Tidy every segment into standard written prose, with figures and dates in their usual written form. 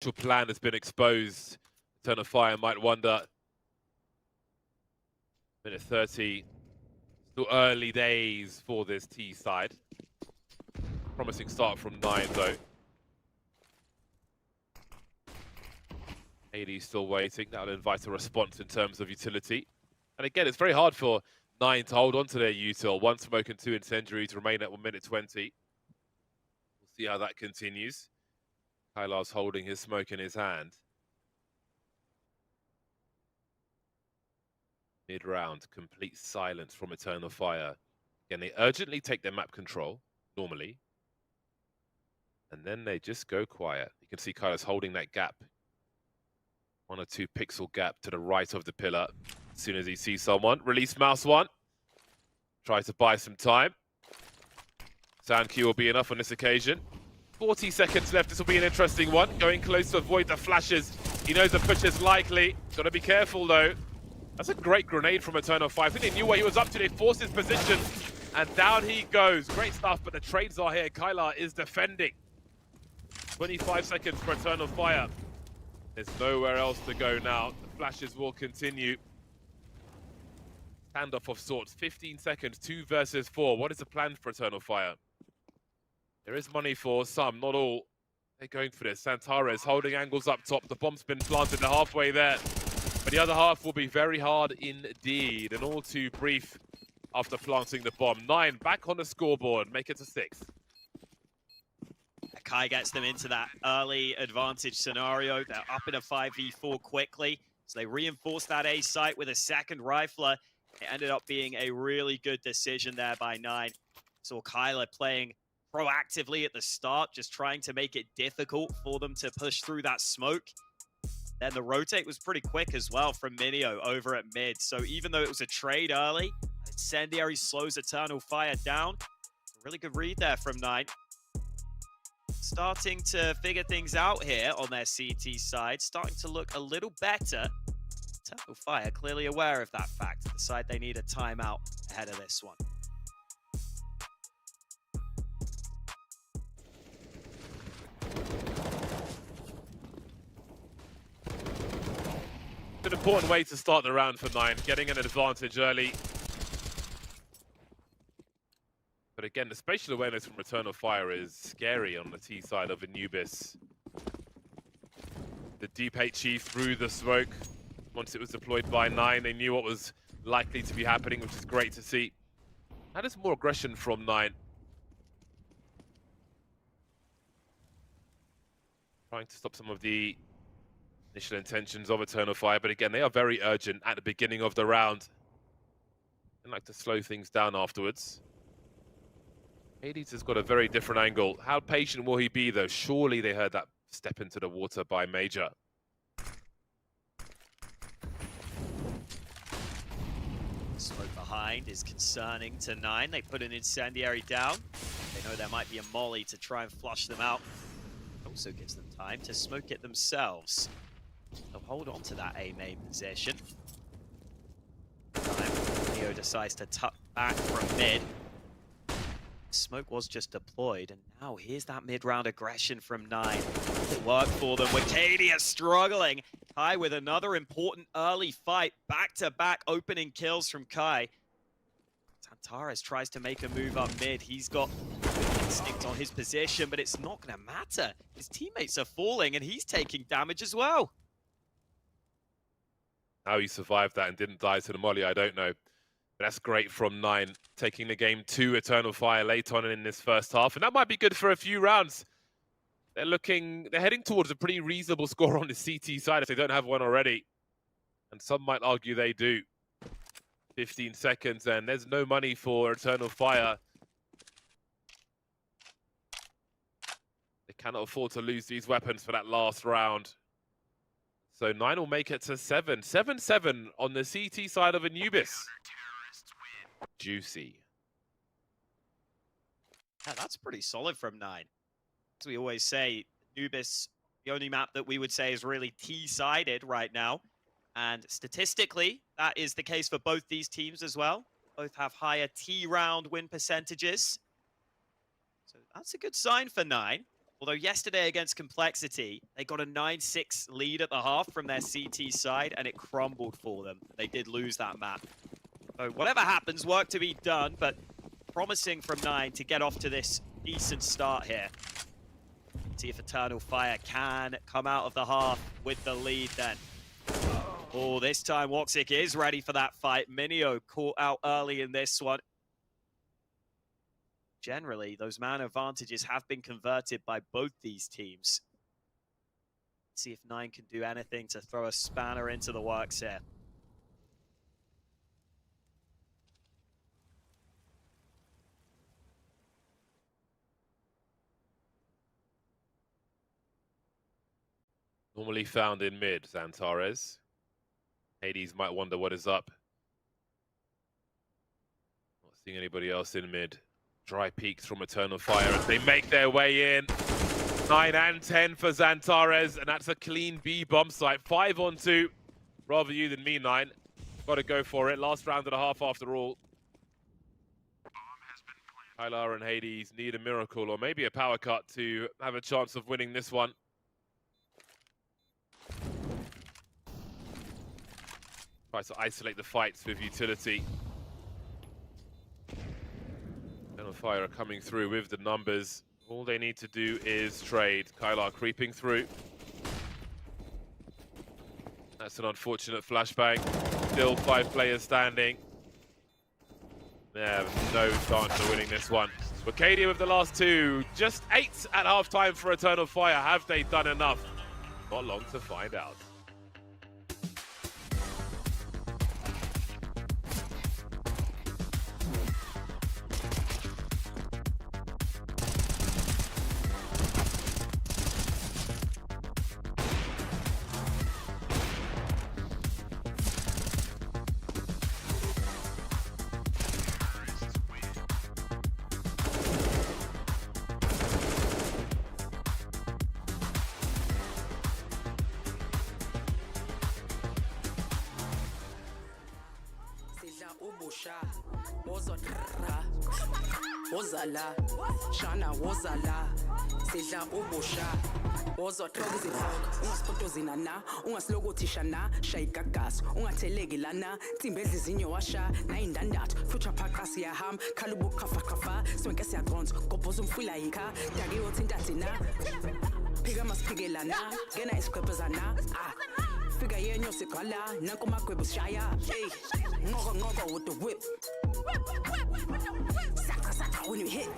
Your plan has been exposed. Turn of Fire might wonder. Minute 30. Still early days for this T side. Promising start from 9 though. 80 still waiting. That'll invite a response in terms of utility. And again, it's very hard for 9 to hold on to their util. 1 smoke and 2 incendiary to remain at 1 minute 20. We'll see how that continues. Kylar's holding his smoke in his hand. Mid-round, complete silence from Eternal Fire. Again, they urgently take their map control, normally. And then they just go quiet. You can see Kylar's holding that gap. 1 or 2 pixel gap to the right of the pillar. As soon as he sees someone, release mouse 1. Try to buy some time. Sound cue will be enough on this occasion. 40 seconds left. This will be an interesting one. Going close to avoid the flashes. He knows the push is likely. Got to be careful though. That's a great grenade from Eternal Fire. I think they knew what he was up to. They forced his position. And down he goes. Great stuff, but the trades are here. Kylar is defending. 25 seconds for Eternal Fire. There's nowhere else to go now. The flashes will continue. Standoff of sorts. 15 seconds. 2 versus 4. What is the plan for Eternal Fire? There is money for some, not all. They're going for this. Santares holding angles up top. The bomb's been planted. They're halfway there. But the other half will be very hard indeed. And all too brief after planting the bomb. 9 back on the scoreboard. Make it to 6. Kai gets them into that early advantage scenario. They're up in a 5v4 quickly. So they reinforce that A site with a second rifler. It ended up being a really good decision there by 9. Saw Kyler playing proactively at the start, just trying to make it difficult for them to push through that smoke. Then the rotate was pretty quick as well from Minio over at mid. So even though it was a trade early, Incendiary slows Eternal Fire down. A really good read there from 9. Starting to figure things out here on their CT side, starting to look a little better. Eternal Fire clearly aware of that fact, decide they need a timeout ahead of this one. An important way to start the round for 9, getting an advantage early. But again, the spatial awareness from Eternal Fire is scary on the T side of Anubis. The deep HE through the smoke. Once it was deployed by 9, they knew what was likely to be happening, which is great to see. That is more aggression from 9. Trying to stop some of the initial intentions of Eternal Fire, but again, they are very urgent at the beginning of the round. They like to slow things down afterwards. Hades has got a very different angle. How patient will he be, though? Surely they heard that step into the water by Major. Smoke behind is concerning to 9. They put an incendiary down. They know there might be a molly to try and flush them out. Also gives them time to smoke it themselves. They'll hold on to that A main position. Neo decides to tuck back from mid. Smoke was just deployed, and now here's that mid-round aggression from 9. It worked for them. Wicadia struggling. Kai with another important early fight. Back-to-back opening kills from Kai. Santares tries to make a move up mid. He's got instinct on his position, but it's not going to matter. His teammates are falling, and he's taking damage as well. How he survived that and didn't die to the molly, I don't know. But that's great from 9, taking the game to Eternal Fire late on in this first half. And that might be good for a few rounds. They're heading towards a pretty reasonable score on the CT side if they don't have one already. And some might argue they do. 15 seconds and there's no money for Eternal Fire. They cannot afford to lose these weapons for that last round. So 9 will make it to 7. 7-7 on the CT side of Anubis. Juicy. Yeah, that's pretty solid from 9. As we always say, Anubis, the only map that we would say is really T-sided right now. And statistically, that is the case for both these teams as well. Both have higher T-round win percentages. So that's a good sign for 9. Although yesterday against Complexity, they got a 9-6 lead at the half from their CT side, and it crumbled for them. They did lose that map. So whatever happens, work to be done, but promising from 9 to get off to this decent start here. See if Eternal Fire can come out of the half with the lead then. Oh, this time Woxic is ready for that fight. Minio caught out early in this one. Generally, those man advantages have been converted by both these teams. Let's see if 9 can do anything to throw a spanner into the works here. Normally found in mid, Xantares. Hades might wonder what is up. Not seeing anybody else in mid. Dry peeks from Eternal Fire as they make their way in. 9 and 10 for Xantares, and that's a clean B bomb site. 5 on 2. Rather you than me, 9. Got to go for it. Last round and a half after all. Kylar and Hades need a miracle or maybe a power cut to have a chance of winning this one. Tries to isolate the fights with utility. Eternal Fire are coming through with the numbers. All they need to do is trade. Kylar creeping through. That's an unfortunate flashbang. Still 5 players standing. They have no chance of winning this one. Wakadia with the last 2. Just 8 at halftime for Eternal Fire. Have they done enough? Not long to find out. Wozala, Shana wozala, sidla ubusha. Wozothoka izithoko, ungasipotozina na, ungasilokothisha na, shayika gas, ungatheleki lana, tsimbe edlizinyo washa, nayindandathu, futhi phaqha siyahamba, khala ubukhafa, sonke siyaconsa, gobhoza umfila yikha, dakiwo thintathina. Phika masiphikelana, ngena isikhwephezana, fika yenyo sigcwala, nanko magwebo sishaya, ngoko with the whip. When you hit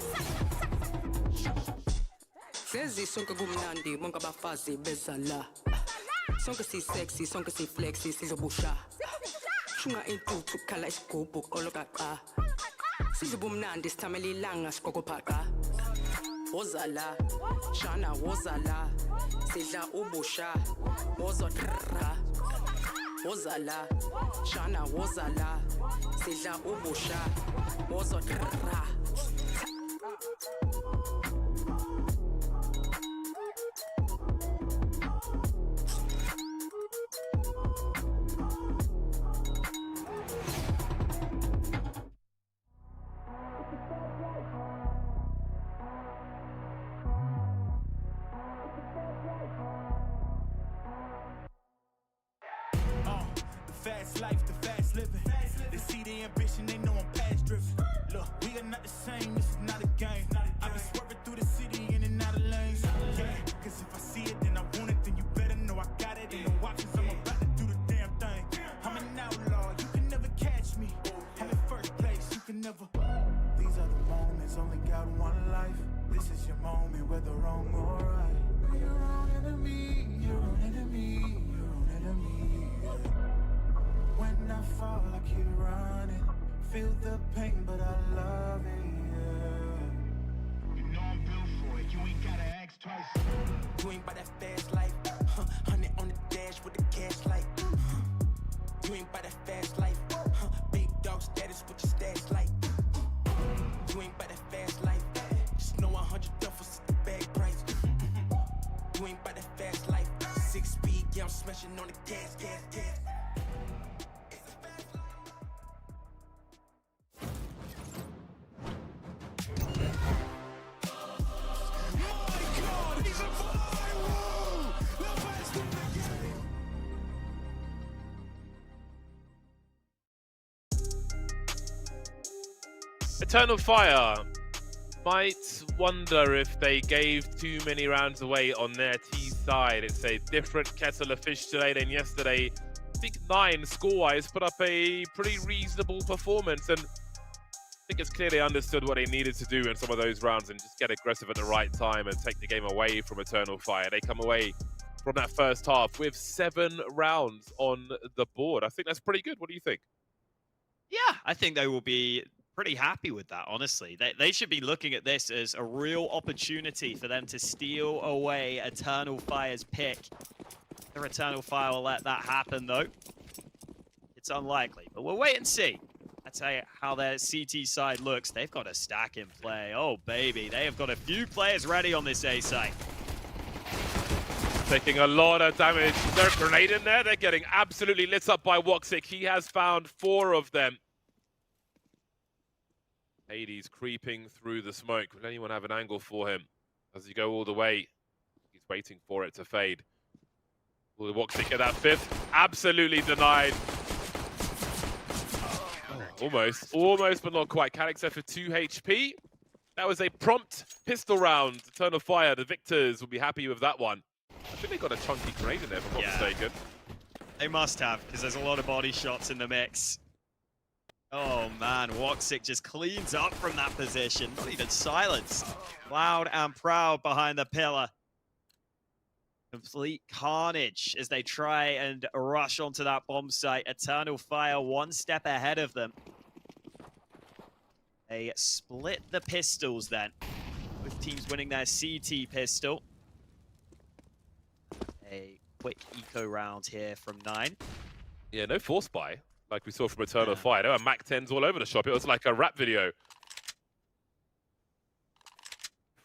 Sezi sonke kumnandi bonke abafazi bezala Sonke si sexy sonke si flexy sizobusha Shunga intuthu khala isigubhu olokaqa Sizobumnandi sithamela ilanga sikokophaqa Wozala Shana wozala sidla ubusha wozotrra Wozala Shana wozala sidla ubusha wozotrra Fast life, the fast living. They see the ambition, they know I'm past driven. Look, we are not the same, this is not a game. I've been swerving through the city in and out of lanes. Yeah, cause if I see it, then I want it, then you better know I got it. Ain't no options, I'm about to do the damn thing. I'm an outlaw, you can never catch me. I'm in first place, you can never. These are the moments, only got one life. This is your moment, whether wrong or right. You're your own enemy, your own enemy, your own enemy. When I fall, I keep running. Feel the pain, but I love it, yeah. You know I'm built for it, you ain't gotta ask twice. You ain't by that fast life, 100 on the dash with the cash light. You ain't by that fast life, big dog status with your stash light. You ain't by that fast life, just know 100 duffels is the bag price. You ain't by that fast life, 6 speed, yeah, I'm smashing on the gas. Eternal Fire might wonder if they gave too many rounds away on their T side. It's a different kettle of fish today than yesterday. I think 9 score-wise put up a pretty reasonable performance, and I think it's clearly understood what they needed to do in some of those rounds and just get aggressive at the right time and take the game away from Eternal Fire. They come away from that first half with 7 rounds on the board. I think that's pretty good. What do you think? Yeah, I think they will be pretty happy with that, honestly. They should be looking at this as a real opportunity for them to steal away Eternal Fire's pick. The Eternal Fire will let that happen, though. It's unlikely, but we'll wait and see. I'll tell you how their CT side looks. They've got a stack in play. Oh, baby. They have got a few players ready on this A site. Taking a lot of damage. There's a grenade in there. They're getting absolutely lit up by Woxic. He has found 4 of them. Hades creeping through the smoke. Will anyone have an angle for him? Does he go all the way? He's waiting for it to fade. Will Woxic get that 5th? Absolutely denied. Almost, but not quite. Calix for 2 HP. That was a prompt pistol round. Eternal Fire, the victors will be happy with that one. I think they got a chunky grenade in there, if I'm not mistaken. They must have, because there's a lot of body shots in the mix. Oh man, Woxic just cleans up from that position. Not even silenced. Loud and proud behind the pillar. Complete carnage as they try and rush onto that bomb site. Eternal Fire 1 step ahead of them. They split the pistols then. Both teams winning their CT pistol. A quick eco round here from 9. Yeah, no force buy, like we saw from Eternal Fire. There were Mac 10s all over the shop. It was like a rap video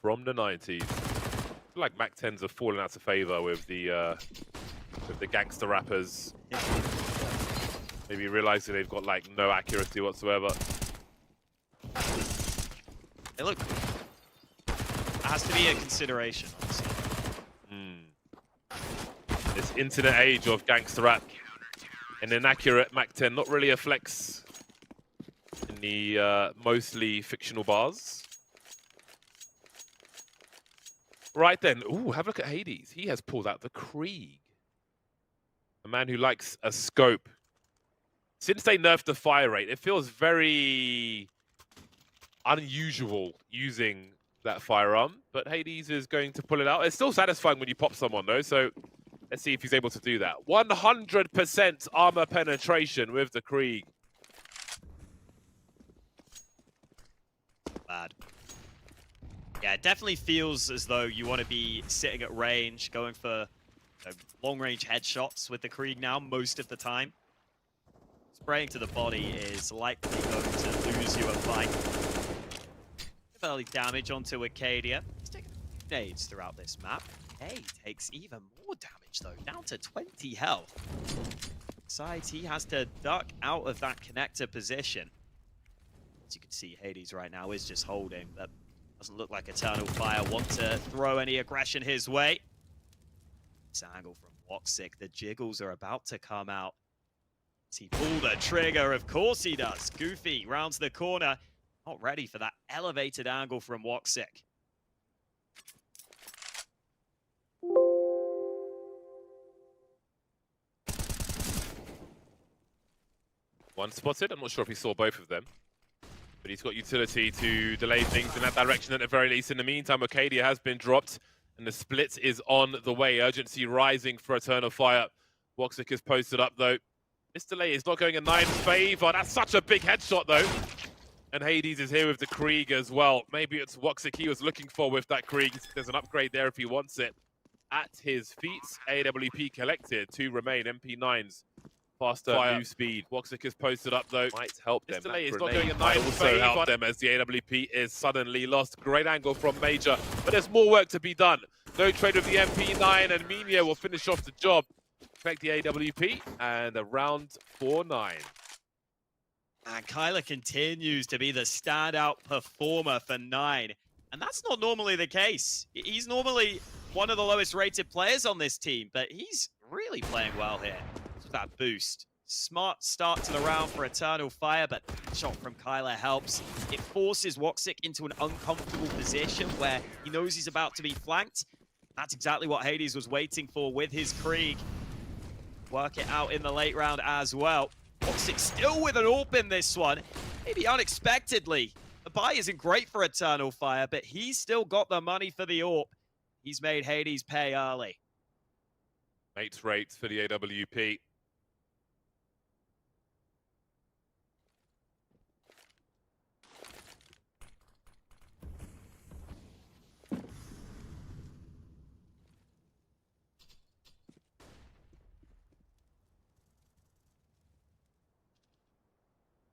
from the 90s. I feel like Mac 10s have fallen out of favor with the gangster rappers. Maybe realizing they've got like no accuracy whatsoever. They look good. That has to be a consideration, honestly. This internet age of gangster rap, an inaccurate Mac 10, not really a flex in the mostly fictional bars. Right then, ooh, have a look at Hades. He has pulled out the Krieg. A man who likes a scope. Since they nerfed the fire rate, it feels very unusual using that firearm, but Hades is going to pull it out. It's still satisfying when you pop someone though, so let's see if he's able to do that. 100% armor penetration with the Krieg. Bad. Yeah, it definitely feels as though you want to be sitting at range, going for long-range headshots with the Krieg now most of the time. Spraying to the body is likely going to lose you a fight. Early damage onto Acadia. He's taking a few nades throughout this map. A takes even more damage though, down to 20 health. Besides, he has to duck out of that connector position. As you can see, Hades right now is just holding. That doesn't look like Eternal Fire want to throw any aggression his way. This angle from Woxic, the jiggles are about to come out. Does he pull the trigger? Of course he does. Goofy rounds the corner. Not ready for that elevated angle from Woxic. One spotted. I'm not sure if he saw both of them, but he's got utility to delay things in that direction at the very least. In the meantime, Acadia has been dropped, and the split is on the way. Urgency rising for Eternal Fire. Woxic is posted up, though. This delay is not going in 9's favor. That's such a big headshot, though. And Hades is here with the Krieg as well. Maybe it's Woxic he was looking for with that Krieg. There's an upgrade there if he wants it. At his feet, AWP collected. 2 remain, MP9s. Faster move speed. Woxic is posted up though. Might help them. This delay is not going in 9's also help them as the AWP is suddenly lost. Great angle from Major, but there's more work to be done. No trade with the MP9 and Minia will finish off the job. Collect the AWP and a round 4-9. And Kyler continues to be the standout performer for 9. And that's not normally the case. He's normally one of the lowest rated players on this team, but he's really playing well here. With that boost. Smart start to the round for Eternal Fire, but shot from Kyler helps. It forces Woxic into an uncomfortable position where he knows he's about to be flanked. That's exactly what Hades was waiting for with his Krieg. Work it out in the late round as well. Woxic still with an AWP in this one, maybe unexpectedly. The buy isn't great for Eternal Fire, but he's still got the money for the AWP. He's made Hades pay early. Mates rates for the AWP.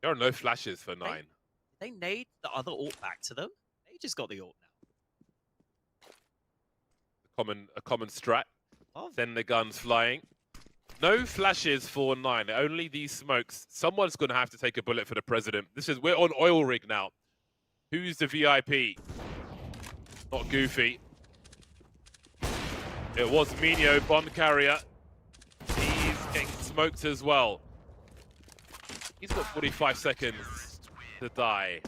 There are no flashes for 9. They nade the other AWP back to them. They just got the AWP now. A common strat. Oh. Send the guns flying. No flashes for 9. Only these smokes. Someone's going to have to take a bullet for the president. We're on oil rig now. Who's the VIP? Not Goofy. It was Minio, bomb carrier. He's getting smoked as well. He's got 45 seconds to die.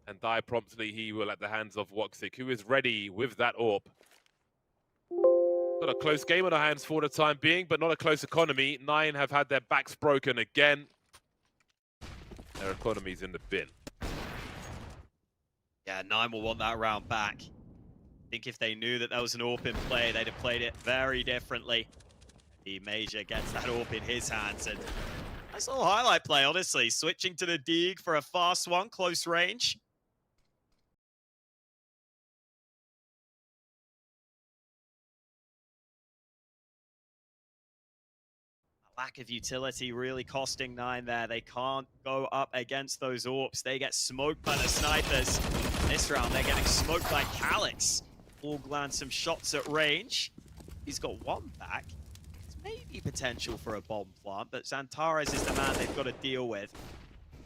And die promptly he will at the hands of Woxic, who is ready with that AWP. Got a close game on our hands for the time being, but not a close economy. 9 have had their backs broken again. Their economy's in the bin. Yeah, 9 will want that round back. I think if they knew that there was an AWP in play, they'd have played it very differently. The Major gets that AWP in his hands, and nice little highlight play, honestly. Switching to the Deeg for a fast one, close range. Lack of utility really costing 9 there. They can't go up against those AWPs. They get smoked by the snipers. This round, they're getting smoked by Calyx. All land some shots at range. He's got 1 back. There's maybe potential for a bomb plant, but Xantares is the man they've got to deal with.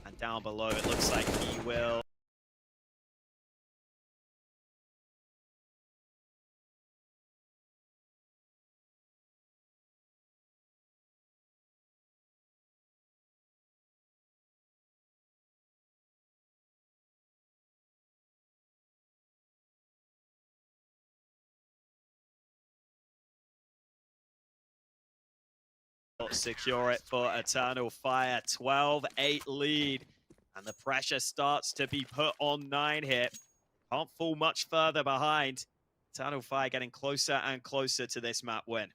And down below, it looks like he will. Secure it for Eternal Fire. 12-8 lead. And the pressure starts to be put on 9 here. Can't fall much further behind. Eternal Fire getting closer and closer to this map win.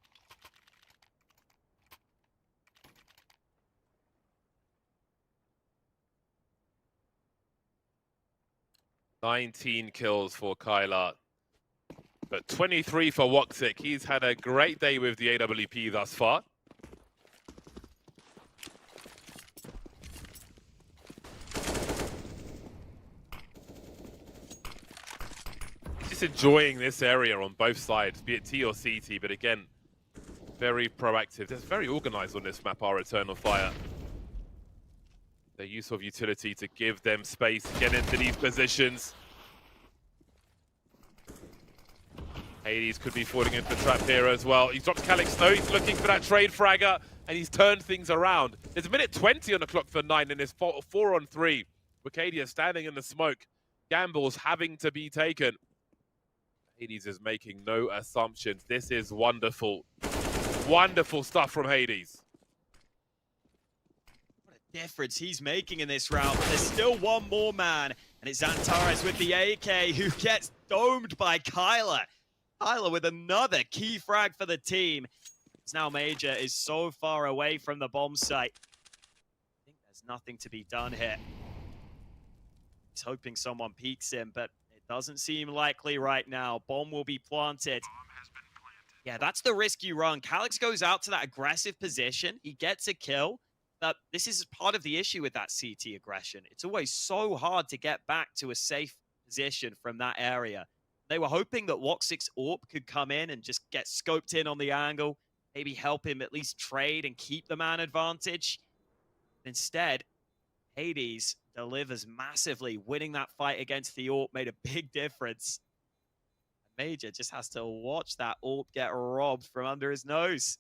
"19 kills for Kyler, but 23 for Woxic. He's had a great day with the AWP thus far. Just enjoying this area on both sides, be it T or CT, but again, very proactive. They're very organized on this map, our Eternal Fire. Their use of utility to give them space to get into these positions. Hades could be falling into the trap here as well. He's dropped Calyx though, he's looking for that trade fragger, and he's turned things around. There's a minute 20 on the clock for 9 in this 4-on-3. Wicadia standing in the smoke. Gambles having to be taken. Hades is making no assumptions. This is wonderful. Wonderful stuff from Hades. What a difference he's making in this round. But there's still one more man, and it's Xantares with the AK who gets domed by Kyler. Kyler with another key frag for the team. It's now Major is so far away from the bomb site. I think there's nothing to be done here. He's hoping someone peeks him, but it doesn't seem likely right now. Bomb will be planted. Yeah, that's the risk you run. Calyx goes out to that aggressive position. He gets a kill. But this is part of the issue with that CT aggression. It's always so hard to get back to a safe position from that area. They were hoping that Woxic's AWP could come in and just get scoped in on the angle, maybe help him at least trade and keep the man advantage. Instead, Hades delivers massively. Winning that fight against the AWP made a big difference. Major just has to watch that AWP get robbed from under his nose.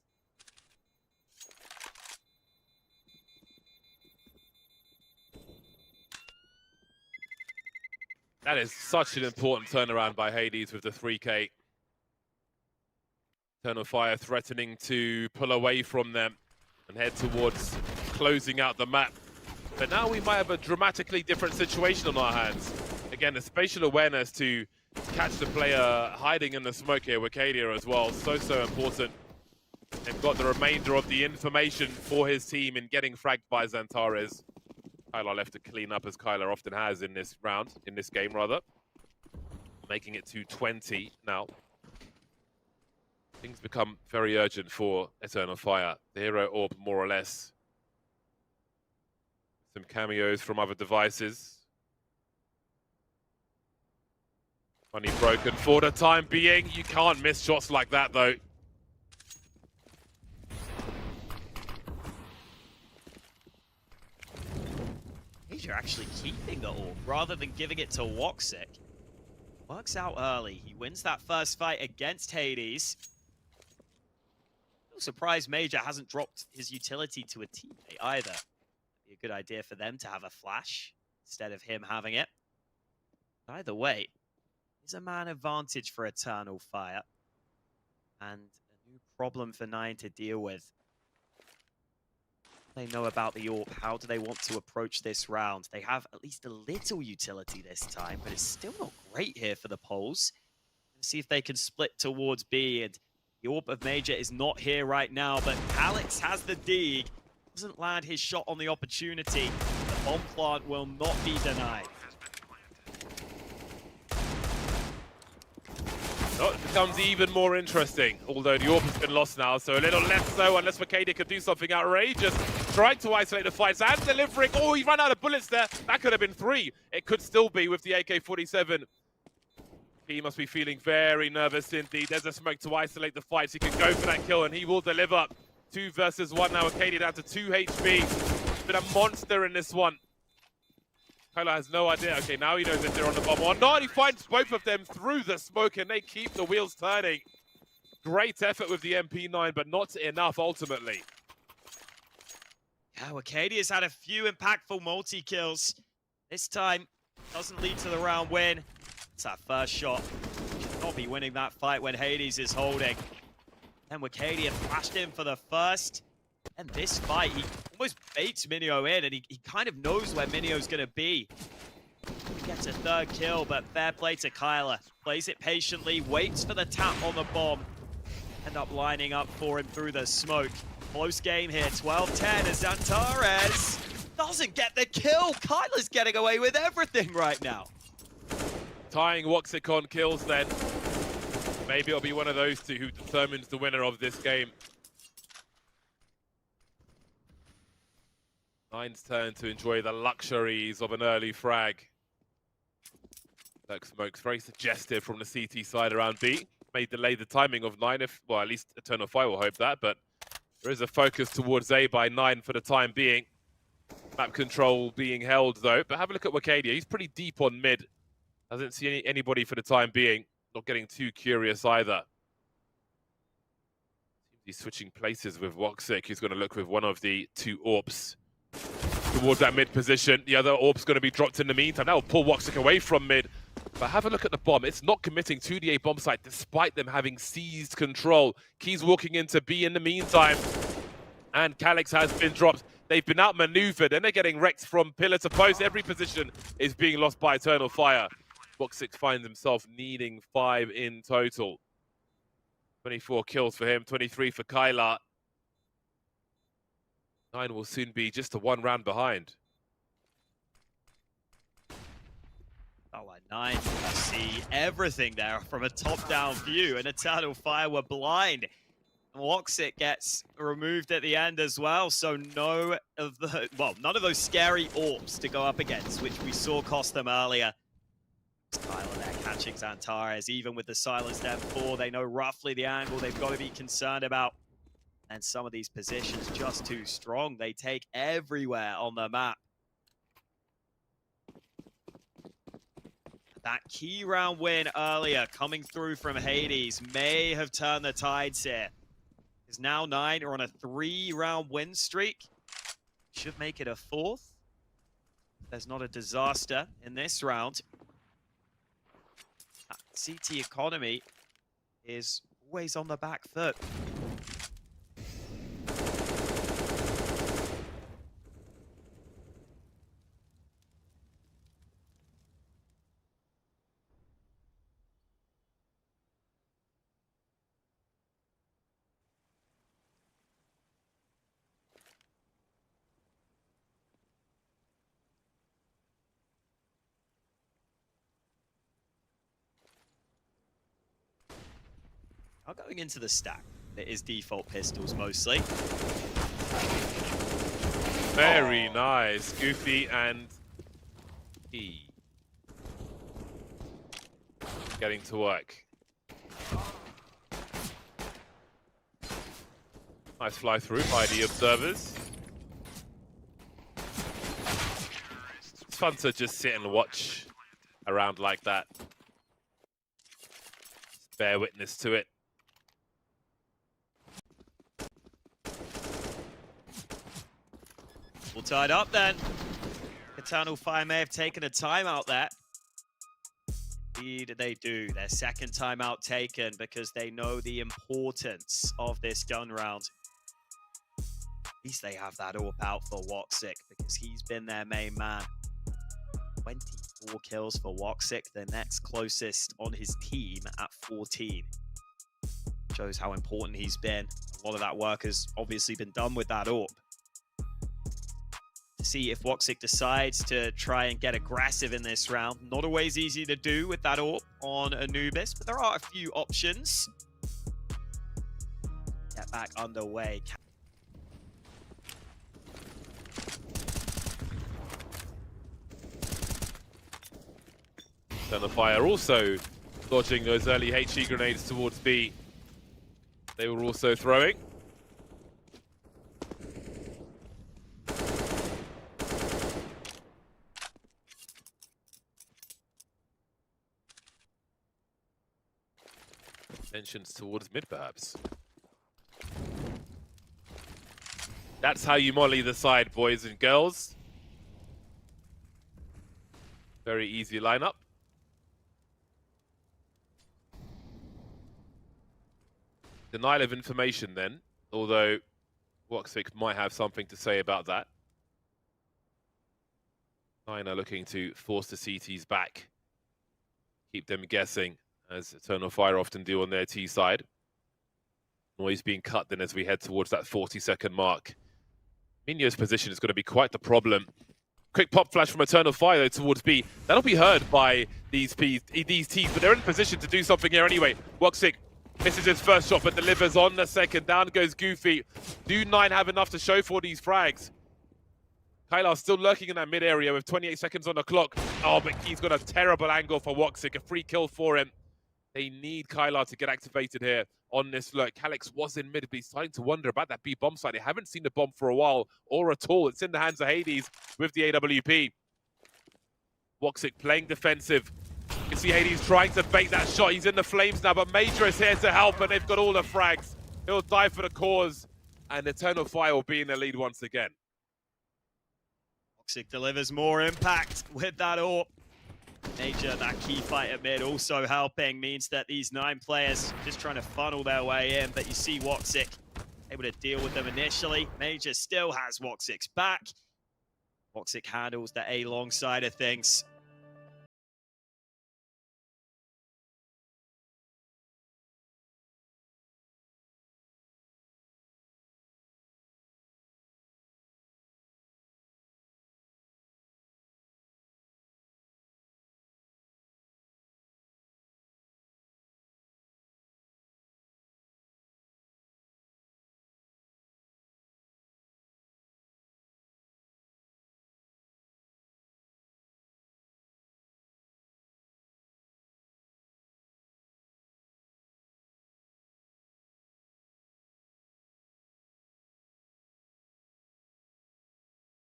That is such an important turnaround by Hades with the 3K. Eternal Fire threatening to pull away from them and head towards closing out the map. But now we might have a dramatically different situation on our hands. Again, the spatial awareness to catch the player hiding in the smoke here with Kadia as well. So important. They've got the remainder of the information for his team in getting fragged by Xantares. Kyler left to clean up, as Kyler often has in this round, in this game rather. Making it to 20 now. Things become very urgent for Eternal Fire. The hero orb, more or less. Some cameos from other devices. Money broken for the time being. You can't miss shots like that, though. You're actually keeping the orb rather than giving it to Woxic. Works out early. He wins that first fight against Hades. No surprise Major hasn't dropped his utility to a teammate either. Be a good idea for them to have a flash instead of him having it. Either way, there's a man advantage for Eternal Fire and a new problem for Nine to deal with. They know about the AWP. How do they want to approach this round? They have at least a little utility this time, but it's still not great here for the Poles. Let's see if they can split towards B. And the AWP of Major is not here right now, but Alex has the dig. Doesn't land his shot on the opportunity. The bomb plant will not be denied. Oh, it becomes even more interesting, although the AWP has been lost now, so a little less so, unless Mercadia could do something outrageous. Trying to isolate the fights and delivering. Oh, he ran out of bullets there. That could have been 3. It could still be with the AK-47. He must be feeling very nervous indeed. There's a smoke to isolate the fights. He can go for that kill, and he will deliver. 2 versus 1 now. Arcadia down to 2 HP. He's been a monster in this one. Kyla has no idea. Okay, now he knows if they're on the bomb or not. He finds both of them through the smoke, and they keep the wheels turning. Great effort with the MP9, but not enough ultimately. Yeah, Arcadia's had a few impactful multi-kills. This time, doesn't lead to the round win. It's that first shot. Should not be winning that fight when Hades is holding. And Arcadia flashed in for the first. And this fight, he almost baits Minio in, and he kind of knows where Minio's going to be. He gets a 3rd kill, but fair play to Kyler. Plays it patiently, waits for the tap on the bomb. End up lining up for him through the smoke. Close game here, 12-10 as Xantares doesn't get the kill. Kyler's getting away with everything right now. Tying Woxic on kills then. Maybe it'll be one of those two who determines the winner of this game. Nine's turn to enjoy the luxuries of an early frag. Lurk Smoke's very suggestive from the CT side around B. May delay the timing of 9 if, well, at least Eternal Fire will hope that, but there is a focus towards A by 9 for the time being. Map control being held though, but have a look at Wakadia. He's pretty deep on mid. Doesn't see anybody for the time being. Not getting too curious either. He's switching places with Woxic. He's going to look with one of the 2 AWPs towards that mid position. The other AWP's going to be dropped in the meantime. That will pull Woxic away from mid. But have a look at the bomb. It's not committing to the A bomb site despite them having seized control. Key's walking into B in the meantime. And Calyx has been dropped. They've been outmaneuvered and they're getting wrecked from pillar to post. Every position is being lost by Eternal Fire. Woxic finds himself needing 5 in total. 24 kills for him, 23 for Kyla. 9 will soon be just a 1 round behind. Oh, 9 see everything there from a top-down view, and Eternal Fire were blind. Woxic gets removed at the end as well, so none of those scary AWPs to go up against, which we saw cost them earlier. Kyla there catching Xantares, even with the silenced M4, they know roughly the angle they've got to be concerned about. And some of these positions just too strong. They take everywhere on the map. That key round win earlier coming through from Hades may have turned the tides here. Because now 9 are on a 3-round win streak. Should make it a 4th. There's not a disaster in this round. CT economy is always on the back foot. Now going into the stack, it is default pistols mostly. Very nice. Goofy and E. Getting to work. Nice fly through by the observers. It's fun to just sit and watch around like that. Bear witness to it. All tied up then. Eternal Fire may have taken a timeout there. Indeed they do. Their second timeout taken because they know the importance of this gun round. At least they have that AWP out for Woxic because he's been their main man. 24 kills for Woxic, the next closest on his team at 14. Shows how important he's been. A lot of that work has obviously been done with that AWP. To see if Woxic decides to try and get aggressive in this round. Not always easy to do with that AWP on Anubis, but there are a few options. Get back underway. Eternal Fire also dodging those early HE grenades towards B. They were also throwing. Tensions towards mid, perhaps. That's how you molly the side, boys and girls. Very easy lineup. Denial of information then, although Woxic might have something to say about that. Nine are looking to force the CTs back, keep them guessing, as Eternal Fire often do on their T side. Noise being cut then as we head towards that 40-second mark. Minyo's position is going to be quite the problem. Quick pop flash from Eternal Fire though, towards B. That'll be heard by these teams, but they're in position to do something here anyway. Woxic misses his first shot, but delivers on the second. Down goes Goofy. Do 9 have enough to show for these frags? Kylar's still lurking in that mid area with 28 seconds on the clock. Oh, but he's got a terrible angle for Woxic. A free kill for him. They need Kylar to get activated here on this lurk. Calyx was in mid, but he's starting to wonder about that B bomb site. They haven't seen the bomb for a while or at all. It's in the hands of Hades with the AWP. Woxic playing defensive. You can see Hades trying to bait that shot. He's in the flames now, but Major is here to help, and they've got all the frags. He'll die for the cause, and Eternal Fire will be in the lead once again. Woxic delivers more impact with that AWP. Major, that key fight at mid, also helping, means that these 9 players just trying to funnel their way in, but you see Woxic able to deal with them initially. Major still has Woxic's back. Woxic handles the A-long side of things.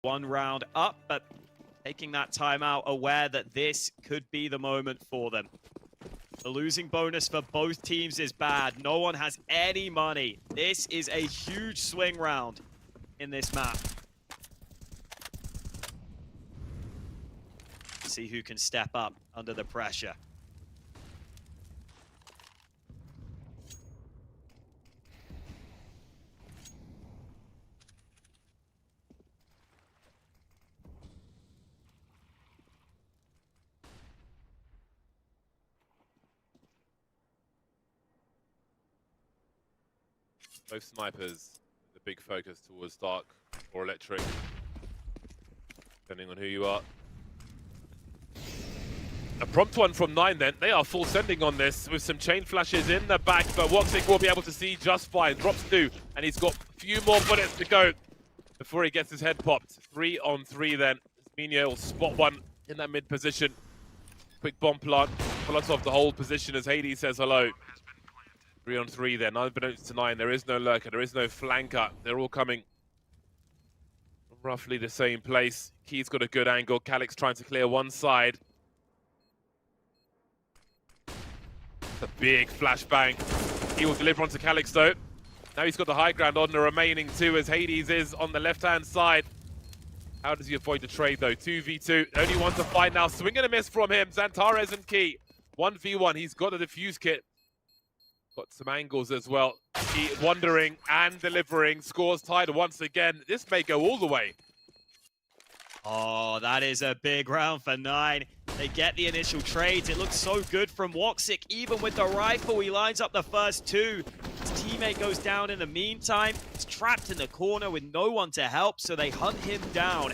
One round up, but taking that timeout, aware that this could be the moment for them. The losing bonus for both teams is bad. No one has any money. This is a huge swing round in this map. See who can step up under the pressure. Both snipers, the big focus towards dark or electric, depending on who you are. A prompt one from 9 then. They are full sending on this with some chain flashes in the back, but Woxic will be able to see just fine. Drops 2, and he's got a few more bullets to go before he gets his head popped. 3 on 3 then. Minio will spot one in that mid position. Quick bomb plant. Pulls off the whole position as Hades says hello. 3 on 3 then. Unbeknownst to 9, there is no lurker, there is no flanker. They're all coming from roughly the same place. Key's got a good angle. Calyx trying to clear one side. A big flashbang. He will deliver onto Calyx though. Now he's got the high ground on the remaining 2 as Hades is on the left-hand side. How does he avoid the trade though? 2v2, only one to find now. Swing and a miss from him. Xantares and Key. 1v1, he's got a defuse kit. Got some angles as well. Key wandering and delivering. Scores tied once again. This may go all the way. Oh, that is a big round for 9. They get the initial trades. It looks so good from Woxic. Even with the rifle, he lines up the first 2. His teammate goes down in the meantime. He's trapped in the corner with no one to help, so they hunt him down.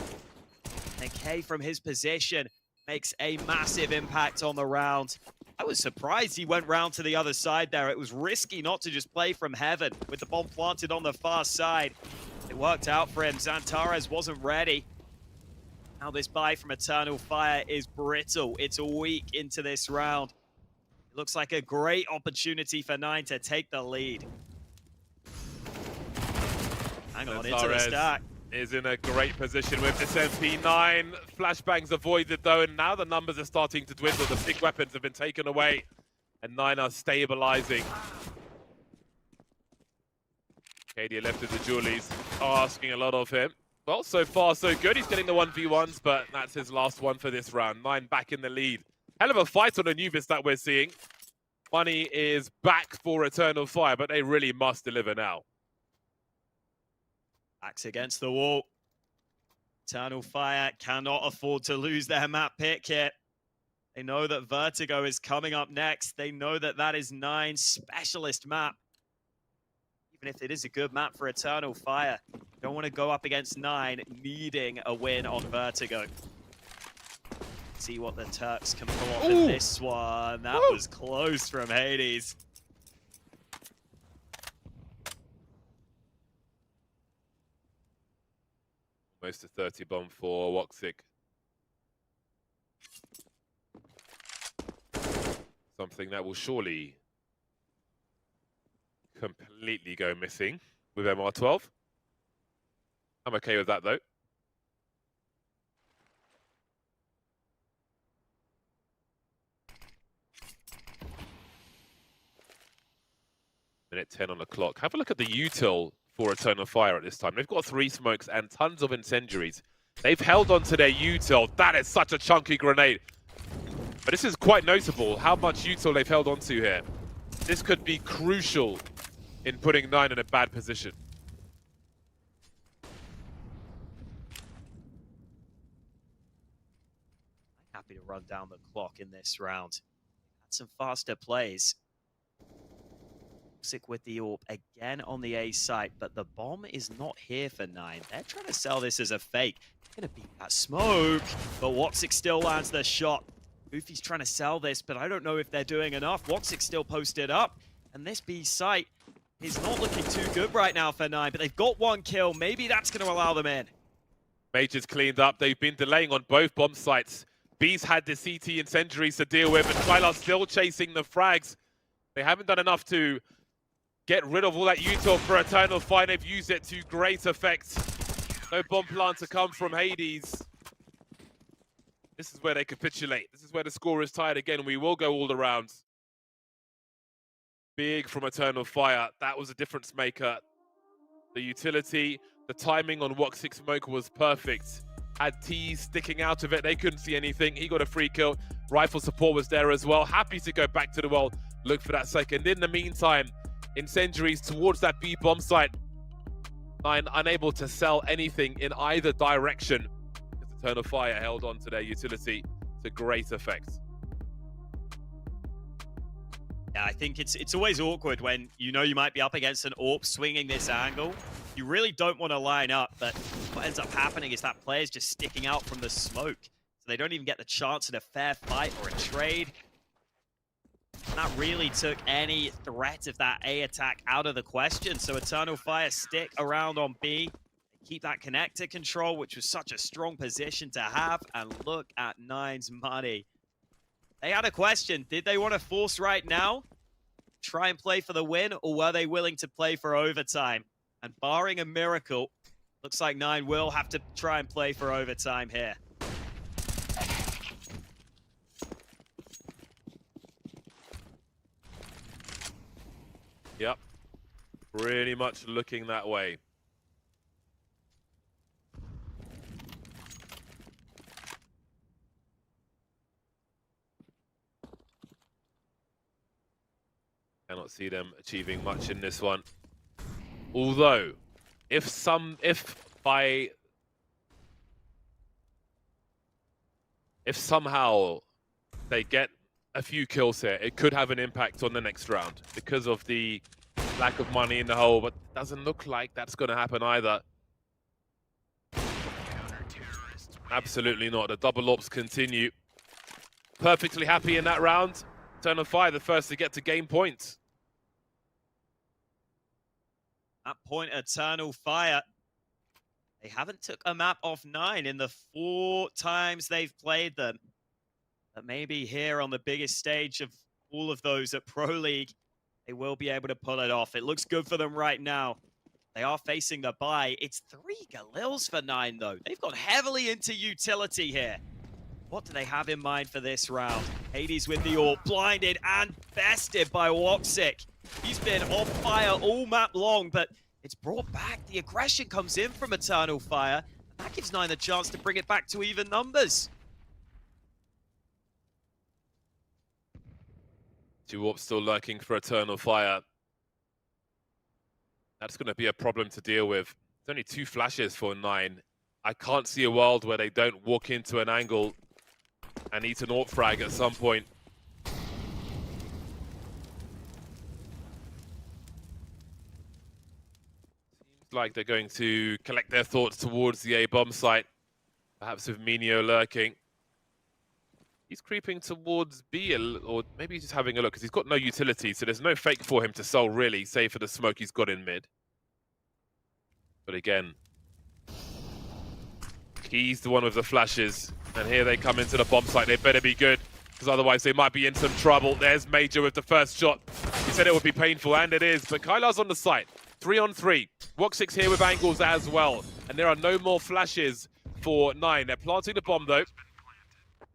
And K from his position makes a massive impact on the round. I was surprised he went round to the other side there. It was risky not to just play from heaven with the bomb planted on the far side. It worked out for him. Xantares wasn't ready. Now this buy from Eternal Fire is brittle. It's a week into this round. It looks like a great opportunity for 9 to take the lead. Hang on, into the stack. Is in a great position with this MP9. Flashbangs avoided though, and now the numbers are starting to dwindle. The big weapons have been taken away, and 9 are stabilizing. KD left with the Julies, asking a lot of him. Well, so far so good. He's getting the 1v1s, but that's his last one for this round. 9 back in the lead. Hell of a fight on Anubis that we're seeing. Money is back for Eternal Fire, but they really must deliver now. Backs against the wall. Eternal Fire cannot afford to lose their map pick here. They know that Vertigo is coming up next. They know that that is 9's specialist map. Even if it is a good map for Eternal Fire, don't want to go up against 9 needing a win on Vertigo. See what the Turks can pull off in this one. That was close from Hades. Almost a 30 bomb for Woxic. Something that will surely completely go missing with MR12. I'm okay with that though. Minute 10 on the clock. Have a look at the util for Eternal Fire at this time. They've got 3 smokes and tons of incendiaries. They've held on to their util. That is such a chunky grenade. But this is quite notable how much util they've held on to here. This could be crucial in putting 9 in a bad position. Happy to run down the clock in this round. Had some faster plays. Woxic with the AWP again on the A site, but the bomb is not here for 9. They're trying to sell this as a fake. They're gonna beat that smoke, but Woxic still lands the shot. Goofy's trying to sell this, but I don't know if they're doing enough. Woxic still posted up, and this B site is not looking too good right now for 9, but they've got 1 kill. Maybe that's going to allow them in. Major's cleaned up. They've been delaying on both bomb sites. B's had the CT incendiaries to deal with, and Twyla's still chasing the frags. They haven't done enough to get rid of all that util for Eternal Fire. They've used it to great effect. No bomb plant to come from Hades. This is where they capitulate. This is where the score is tied again. We will go all the rounds. Big from Eternal Fire. That was a difference maker. The utility, the timing on Woxic smoke was perfect. Had T sticking out of it. They couldn't see anything. He got a free kill. Rifle support was there as well. Happy to go back to the well. Look for that second. In the meantime, incendiaries towards that B bomb site. 9 unable to sell anything in either direction. Eternal Fire held on to their utility to great effect. I think it's always awkward when you know you might be up against an AWP swinging this angle. You really don't want to line up, but what ends up happening is that player's just sticking out from the smoke. So they don't even get the chance at a fair fight or a trade. And that really took any threat of that A attack out of the question. So Eternal Fire stick around on B. They keep that connector control, which was such a strong position to have. And look at Nine's money. They had a question. Did they want to force right now? Try and play for the win, or were they willing to play for overtime? And barring a miracle, looks like Nine will have to try and play for overtime here. Yep. Pretty much looking that way. Cannot see them achieving much in this one. Although, if somehow they get a few kills here, it could have an impact on the next round because of the lack of money in the hole, but it doesn't look like that's going to happen either. Absolutely not. The double ops continue. Perfectly happy in that round. Eternal Fire, the first to get to game points. At point, Eternal Fire. They haven't took a map off Nine in the 4 times they've played them. But maybe here on the biggest stage of all of those at Pro League, they will be able to pull it off. It looks good for them right now. They are facing the bye. It's 3 Galils for Nine, though. They've gone heavily into utility here. What do they have in mind for this round? Hades with the AWP, blinded and bested by Woxic. He's been on fire all map long, but it's brought back. The aggression comes in from Eternal Fire, and that gives Nine the chance to bring it back to even numbers. 2 AWPs still lurking for Eternal Fire. That's going to be a problem to deal with. It's only 2 flashes for Nine. I can't see a world where they don't walk into an angle and eat an AWP frag at some point. Seems like they're going to collect their thoughts towards the A-bomb site, perhaps with Minio lurking. He's creeping towards B, or maybe he's just having a look, because he's got no utility, so there's no fake for him to sell, really, save for the smoke he's got in mid. But again, he's the one with the flashes, and here they come into the bomb site. They better be good, because otherwise they might be in some trouble. There's Major with the first shot. He said it would be painful, and it is, but Kylar's on the site. 3 on 3. Woxic's here with angles as well, and there are no more flashes for Nine. They're planting the bomb, though.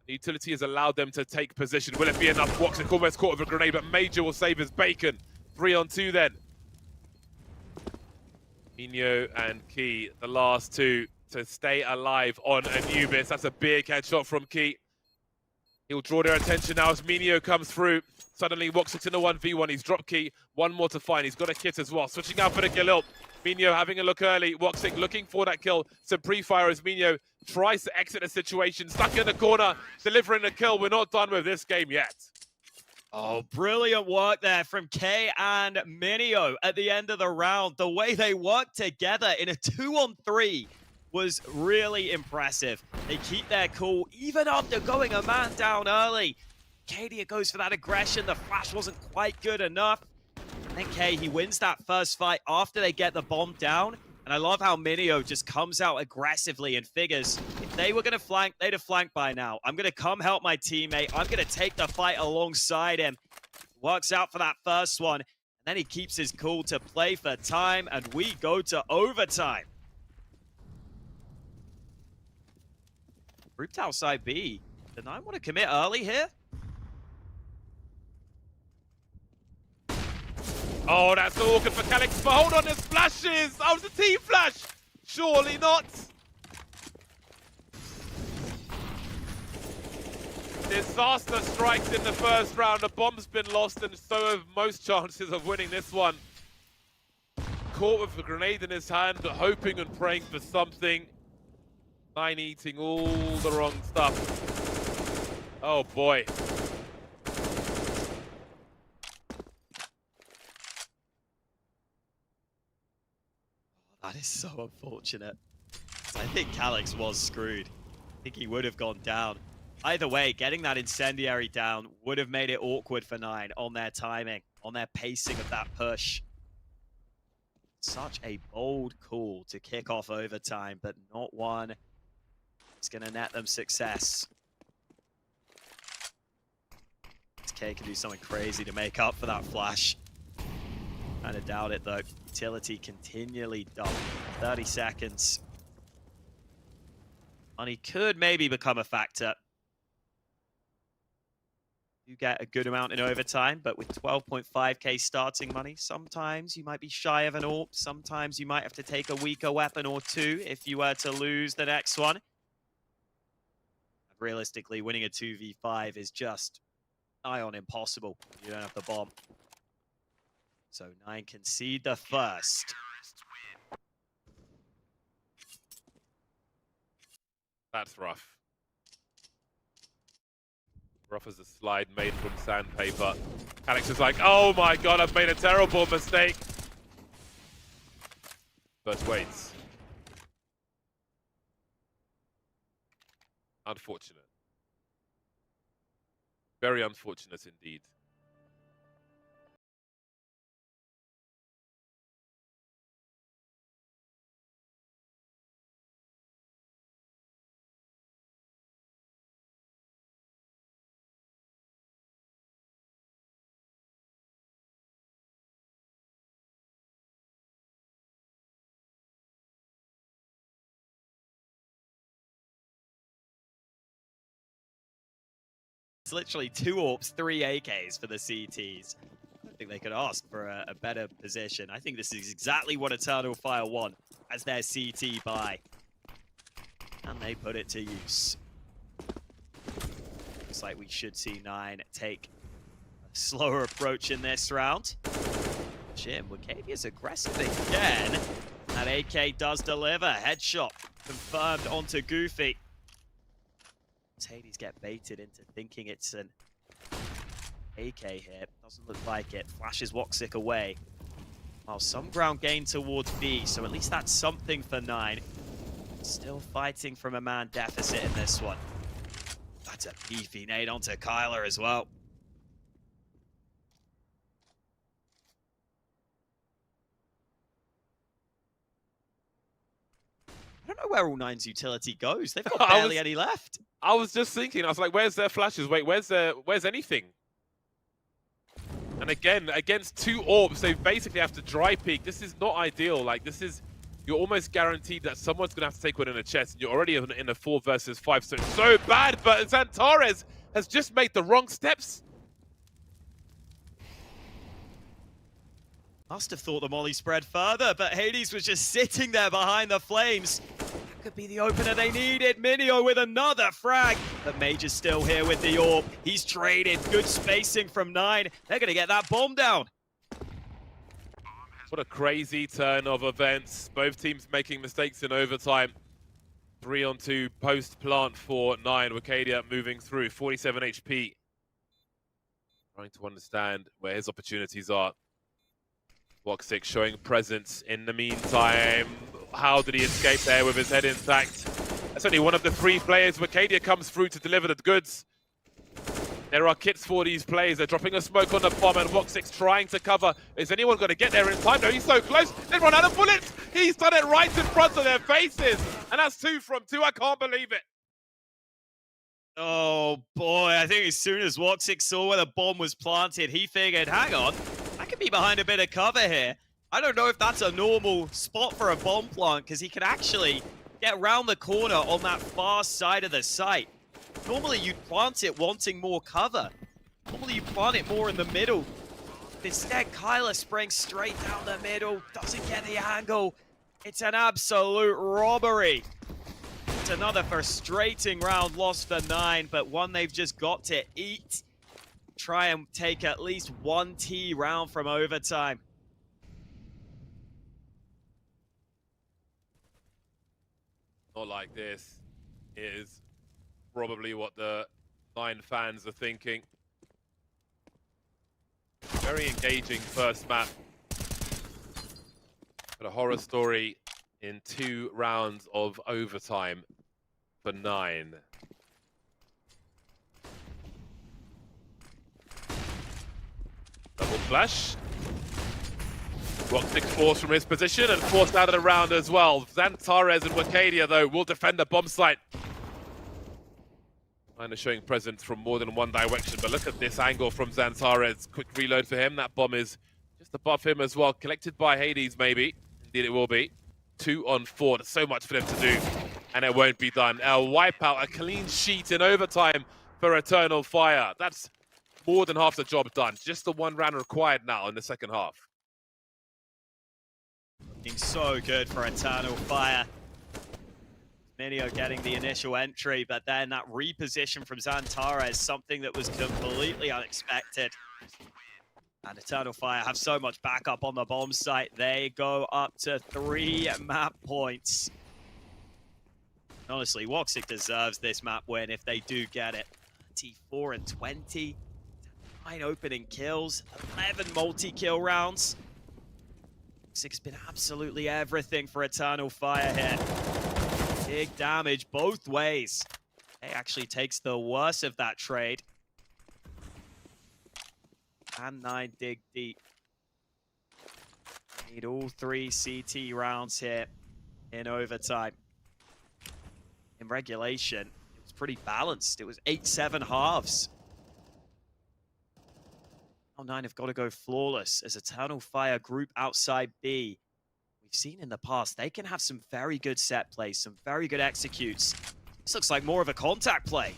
The utility has allowed them to take position. Will it be enough? Woxic almost caught with a grenade, but Major will save his bacon. 3 on 2 then. Minio and Key, the last 2 to stay alive on Anubis. That's a big headshot from Key. He'll draw their attention now as Minio comes through. Suddenly, Woxic's in a 1v1. He's dropped Key. 1 more to find. He's got a kit as well. Switching out for the kill. Minio having a look early. Woxic looking for that kill. Some pre-fire as Minio tries to exit the situation. Stuck in the corner, delivering the kill. We're not done with this game yet. Oh, brilliant work there from K and Minio at the end of the round. The way they worked together in a 2-on-3 was really impressive. They keep their cool even after going a man down early. Kadia goes for that aggression. The flash wasn't quite good enough. And then K, he wins that first fight after they get the bomb down. And I love how Minio just comes out aggressively and figures, if they were going to flank, they'd have flanked by now. I'm going to come help my teammate. I'm going to take the fight alongside him. Works out for that first one. And then he keeps his cool to play for time. And we go to overtime. Grouped outside B. Did Nine want to commit early here? Oh, that's awkward for Calix, but hold on, there's flashes! Oh, it's a team flash! Surely not! Disaster strikes in the first round. The bomb's been lost, and so have most chances of winning this one. Caught with a grenade in his hand, hoping and praying for something. Nine eating all the wrong stuff. Oh boy. That is so unfortunate. I think Calyx was screwed. I think he would have gone down. Either way, getting that incendiary down would have made it awkward for 9 on their timing, on their pacing of that push. Such a bold call to kick off overtime, but not one that's going to net them success. K can do something crazy to make up for that flash. Kind of doubt it though. Utility continually dumped. 30 seconds. Money could maybe become a factor. You get a good amount in overtime, but with 12.5k starting money, sometimes you might be shy of an AWP. Sometimes you might have to take a weaker weapon or two if you were to lose the next one. Realistically, winning a 2v5 is just nigh on impossible if you don't have the bomb. So 9 concede the first. That's rough. Rough as a slide made from sandpaper. Alex is like, oh my god, I've made a terrible mistake. But waits. Unfortunate. Very unfortunate indeed. It's literally 2 AWPs, 3 AKs for the CTs. I don't think they could ask for a better position. I think this is exactly what Eternal Fire want as their CT buy. And they put it to use. Looks like we should see 9 take a slower approach in this round. Jim, Wacadia's aggressive again. That AK does deliver. Headshot confirmed onto Goofy. Hades get baited into thinking it's an AK here. Doesn't look like it. Flashes Woxic away. Well, some ground gain towards B, so at least that's something for 9. Still fighting from a man deficit in this one. That's a beefy nade onto Kyler as well. I don't know where all 9's utility goes. They've got barely any left. I was just thinking, I was like, where's their flashes? Wait, where's anything? And again, against 2 AWPs, they basically have to dry peek. This is not ideal. Like, this is, you're almost guaranteed that someone's going to have to take one in a chest. And you're already in a 4 versus 5, so it's so bad. But Xantares has just made the wrong steps. Must have thought the molly spread further, but Hades was just sitting there behind the flames. That could be the opener they needed. Minio with another frag, but Major's still here with the AWP. He's traded. Good spacing from 9. They're going to get that bomb down. What a crazy turn of events. Both teams making mistakes in overtime. 3-on-2 post-plant for 9. Wacadia moving through. 47 HP. Trying to understand where his opportunities are. Woxic showing presence in the meantime. How did he escape there with his head intact? That's only one of the 3 players. Wacadia comes through to deliver the goods. There are kits for these players. They're dropping a smoke on the bomb and Woxic's trying to cover. Is anyone going to get there in time? No, he's so close. They've run out of bullets. He's done it right in front of their faces. And that's 2 from 2. I can't believe it. Oh boy, I think as soon as Woxic saw where the bomb was planted, he figured, hang on, I could be behind a bit of cover here. I don't know if that's a normal spot for a bomb plant, because he could actually get around the corner on that far side of the site. Normally you'd plant it wanting more cover. Normally you plant it more in the middle. Instead, Kyler springs straight down the middle, doesn't get the angle. It's an absolute robbery. It's another frustrating round lost for 9, but one they've just got to eat. Try and take at least 1 T round from overtime. Not like this. It is probably what the 9 fans are thinking. Very engaging first map. But a horror story in 2 rounds of overtime for 9. Double flash. Roxic forced from his position and forced out of the round as well. Xantares and Wakadia, though, will defend the bomb site. Kind of showing presence from more than one direction, but look at this angle from Xantares. Quick reload for him. That bomb is just above him as well. Collected by Hades, maybe. Indeed, it will be. 2 on 4. There's so much for them to do, and it won't be done. A wipeout, a clean sheet in overtime for Eternal Fire. That's more than half the job done. Just the 1 round required now in the second half. Looking so good for Eternal Fire. Minio getting the initial entry, but then that reposition from Xantares, something that was completely unexpected. And Eternal Fire have so much backup on the bomb site. They go up to 3 map points. Honestly, Woxic deserves this map win if they do get it. T4 and 20. 9 opening kills. 11 multi-kill rounds. Woxic's been absolutely everything for Eternal Fire here. Big damage both ways. He actually takes the worst of that trade. And 9 dig deep. Need all 3 CT rounds here in overtime. In regulation, it was pretty balanced. It was 8-7 halves. Now 9 have got to go flawless as Eternal Fire group outside B. We've seen in the past, they can have some very good set plays, some very good executes. This looks like more of a contact play.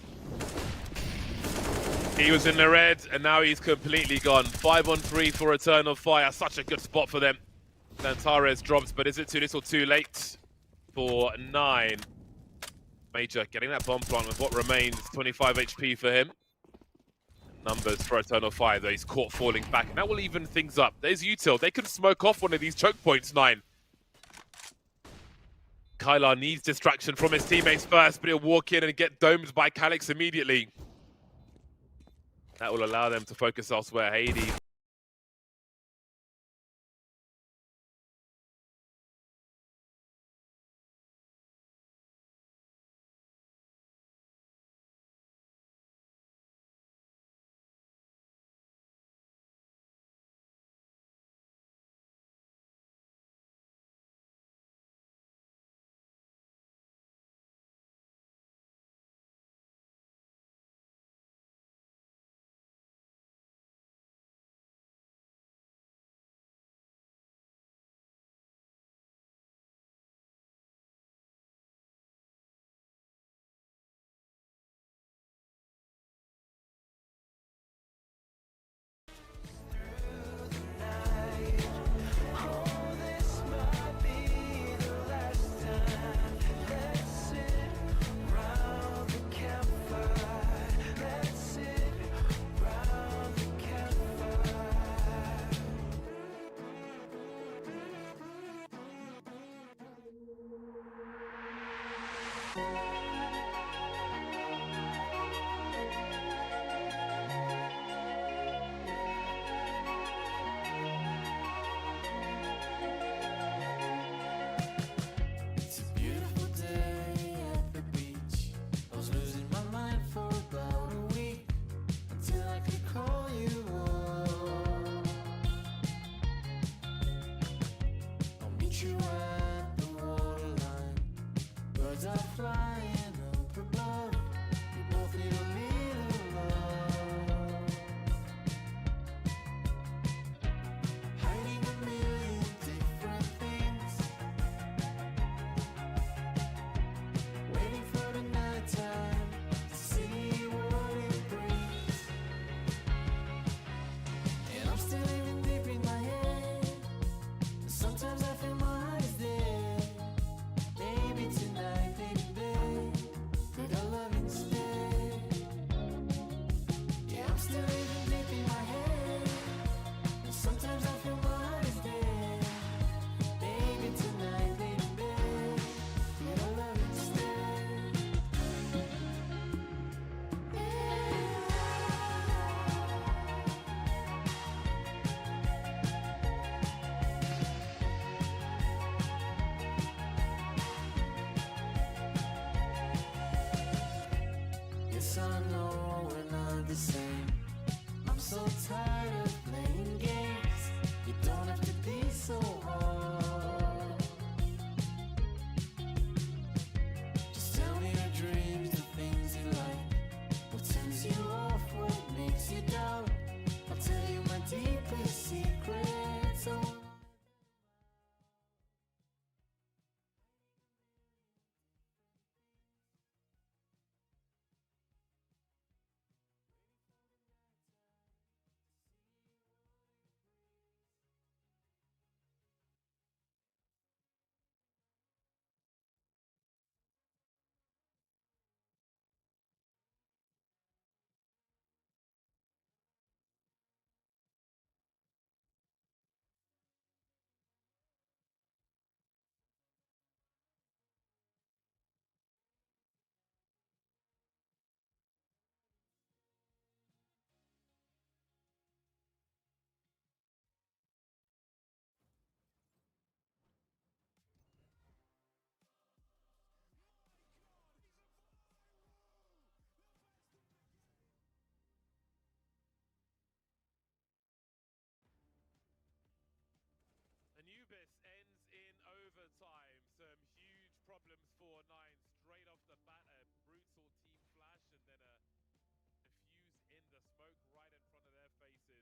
He was in the red, and now he's completely gone. 5 on 3 for Eternal Fire. Such a good spot for them. Xantares drops, but is it too little too late for 9? Major getting that bomb plant with what remains. 25 HP for him. Numbers for Eternal Fire, though. He's caught falling back, and that will even things up. There's Util. They can smoke off one of these choke points, 9. Kylar needs distraction from his teammates first, but he'll walk in and get domed by Calix immediately. That will allow them to focus elsewhere. Hades. for Nine. Straight off the bat, a brutal team flash and then a diffuse in the smoke right in front of their faces.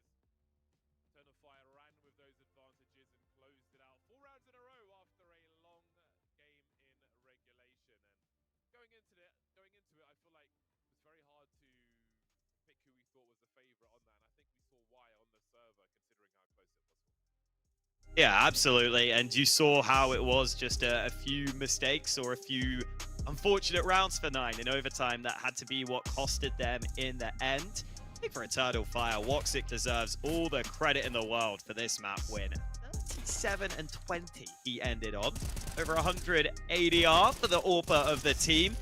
Eternal Fire ran with those advantages and closed it out. 4 rounds in a row after a long game in regulation. And going into it, I feel like it was very hard to pick who we thought was the favorite on that. And I think we saw why on the server, considering how close it was. Yeah, absolutely. And you saw how it was just a few mistakes or a few unfortunate rounds for Nine in overtime that had to be what costed them in the end. I think for Eternal Fire, Woxic deserves all the credit in the world for this map win. 37-20 he ended on. Over 100 ADR for the AWPer of the team.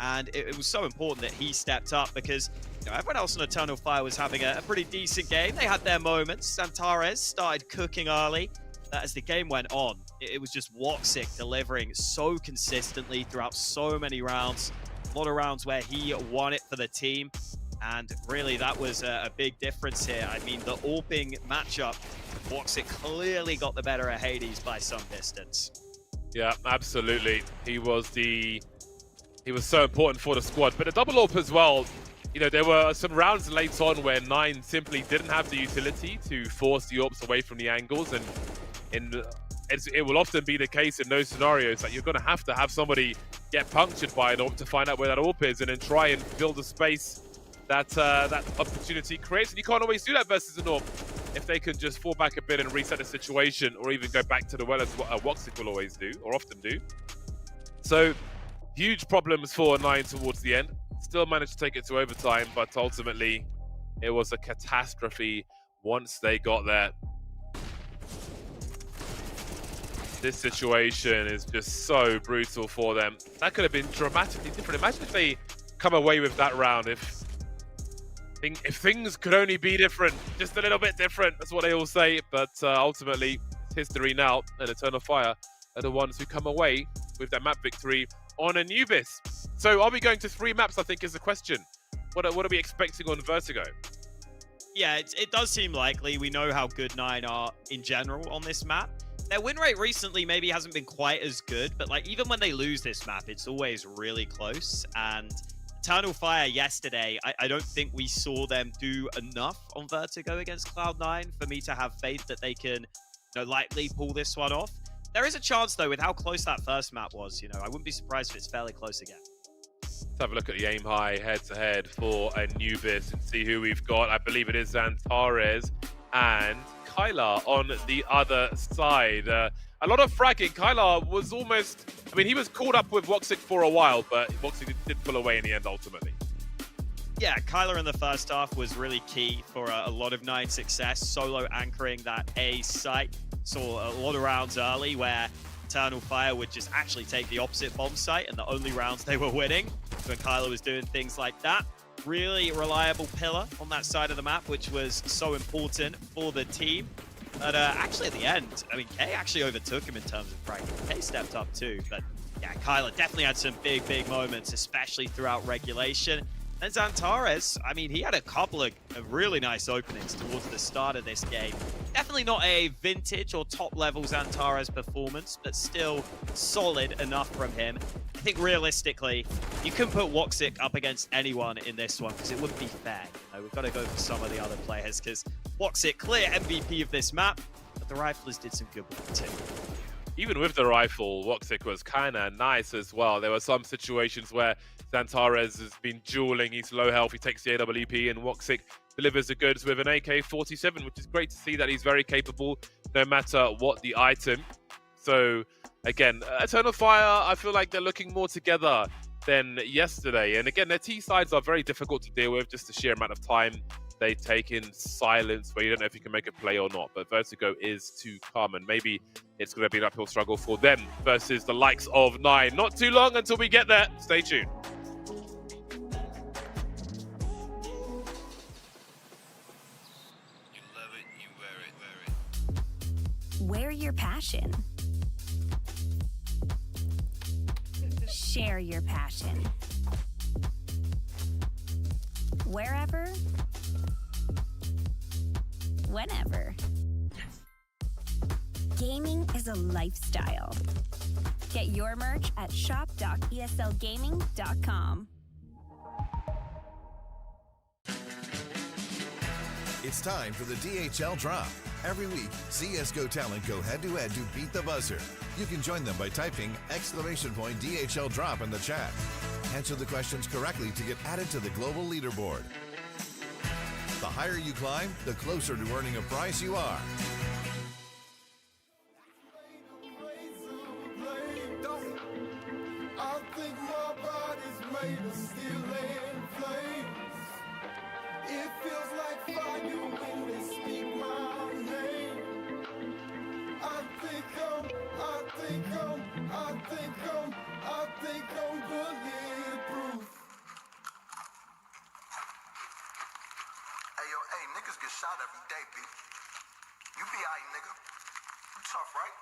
And it was so important that he stepped up because everyone else on Eternal Fire was having a pretty decent game. They had their moments. Xantares started cooking early. As the game went on, it was just Woxic delivering so consistently throughout so many rounds. A lot of rounds where he won it for the team. And really, that was a big difference here. I mean, the AWPing matchup, Woxic clearly got the better of Hades by some distance. Yeah, absolutely. He was so important for the squad. But a double AWP as well. You know, there were some rounds late on where Nine simply didn't have the utility to force the AWPs away from the angles. And it will often be the case in those scenarios that you're going to have somebody get punctured by an AWP to find out where that AWP is and then try and fill the space that opportunity creates. And you can't always do that versus an AWP if they can just fall back a bit and reset the situation or even go back to the well as Woxic will always do or often do. So huge problems for Nine towards the end. Still managed to take it to overtime, but ultimately it was a catastrophe once they got there. This situation is just so brutal for them. That could have been dramatically different. Imagine if they come away with that round. If things could only be different, just a little bit different. That's what they all say. But ultimately, it's history now. And Eternal Fire are the ones who come away with that map victory on Anubis. So are we going to 3 maps, I think, is the question. What are we expecting on Vertigo? Yeah, it does seem likely. We know how good Nine are in general on this map. Their win rate recently maybe hasn't been quite as good, but like even when they lose this map, it's always really close. And Eternal Fire yesterday, I don't think we saw them do enough on Vertigo against Cloud9 for me to have faith that they can, lightly pull this one off. There is a chance though with how close that first map was. I wouldn't be surprised if it's fairly close again. Let's have a look at the aim high head-to-head for Anubis and see who we've got. I believe it is Xantares and Kylar on the other side. A lot of fragging. Kylar was almost... he was caught up with Woxic for a while, but Woxic did pull away in the end, ultimately. Yeah, Kylar in the first half was really key for a lot of Nine success. Solo anchoring that A site. Saw a lot of rounds early where Eternal Fire would just actually take the opposite bomb site, and the only rounds they were winning when Kylar was doing things like that. Really reliable pillar on that side of the map, which was so important for the team. But actually at the end, K actually overtook him in terms of fragging. K stepped up too, but yeah, Kylar definitely had some big moments, especially throughout regulation. And Xantares, he had a couple of really nice openings towards the start of this game. Definitely not a vintage or top-level Xantares performance, but still solid enough from him. I think realistically, you can put Woxic up against anyone in this one because it wouldn't be fair. We've got to go for some of the other players because Woxic, clear MVP of this map, but the Riflers did some good work too. Even with the rifle, Woxic was kind of nice as well. There were some situations where Xantares has been dueling. He's low health. He takes the AWP, and Woxic delivers the goods with an AK-47, which is great to see that he's very capable no matter what the item. So, again, Eternal Fire, I feel like they're looking more together than yesterday. And again, their T-sides are very difficult to deal with, just the sheer amount of time they take in silence where you don't know if you can make a play or not. But Vertigo is too calm, and maybe it's going to be an uphill struggle for them versus the likes of Nine. Not too long until we get there. Stay tuned. You love it, you wear it. Wear your passion. Share your passion. Wherever, whenever. Gaming is a lifestyle. Get your merch at shop.eslgaming.com. It's time for the DHL Drop. Every week, CSGO talent go head-to-head to beat the buzzer. You can join them by typing !DHL Drop in the chat. Answer the questions correctly to get added to the global leaderboard. The higher you climb, the closer to earning a prize you are. I think my body's made of steel and flames. It feels like fire when they speak my name. I think I'm bulletproof. Hey, yo, hey, niggas get shot every day, B. You be aight, nigga. You tough, right?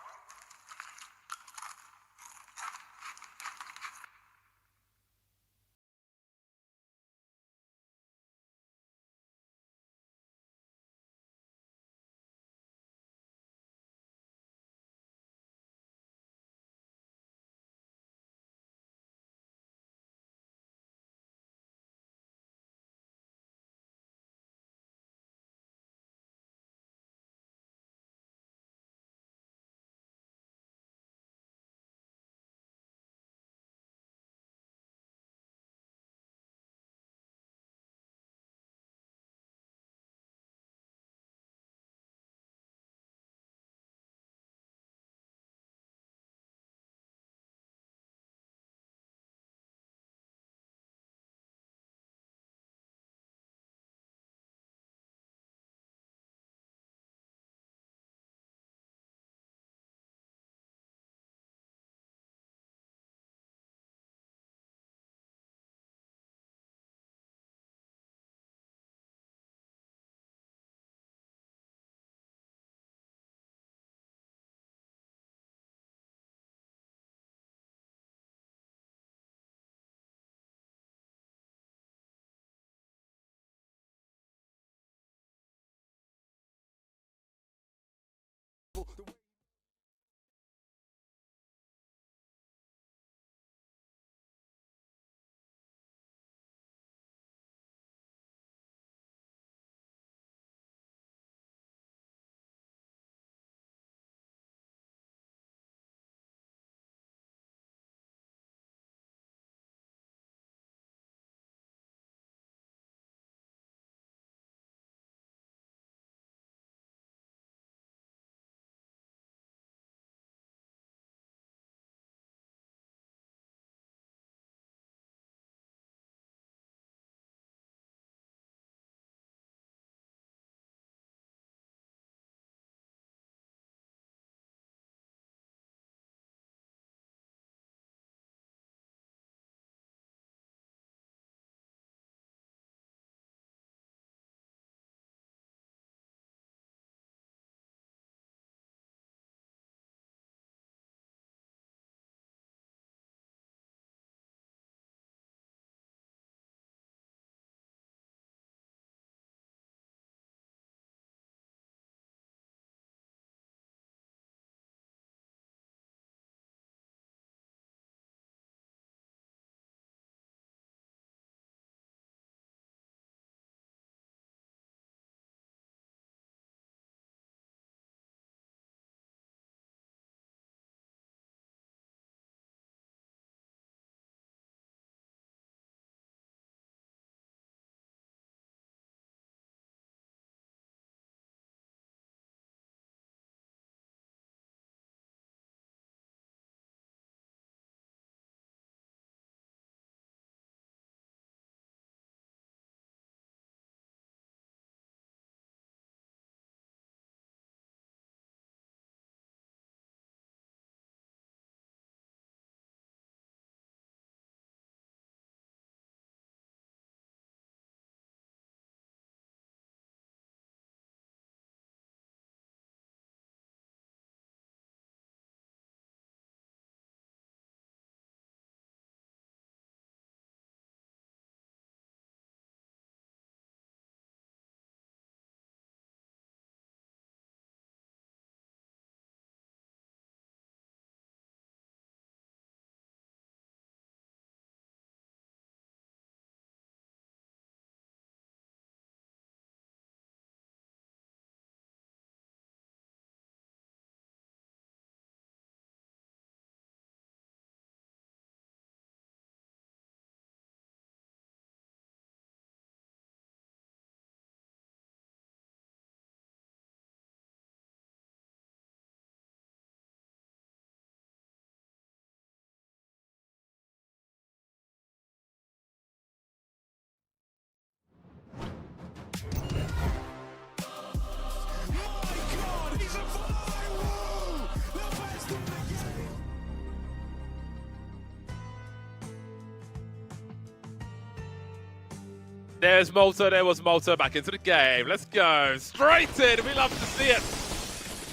There's Malta, there was Malta, back into the game. Let's go. Straight in, we love to see it.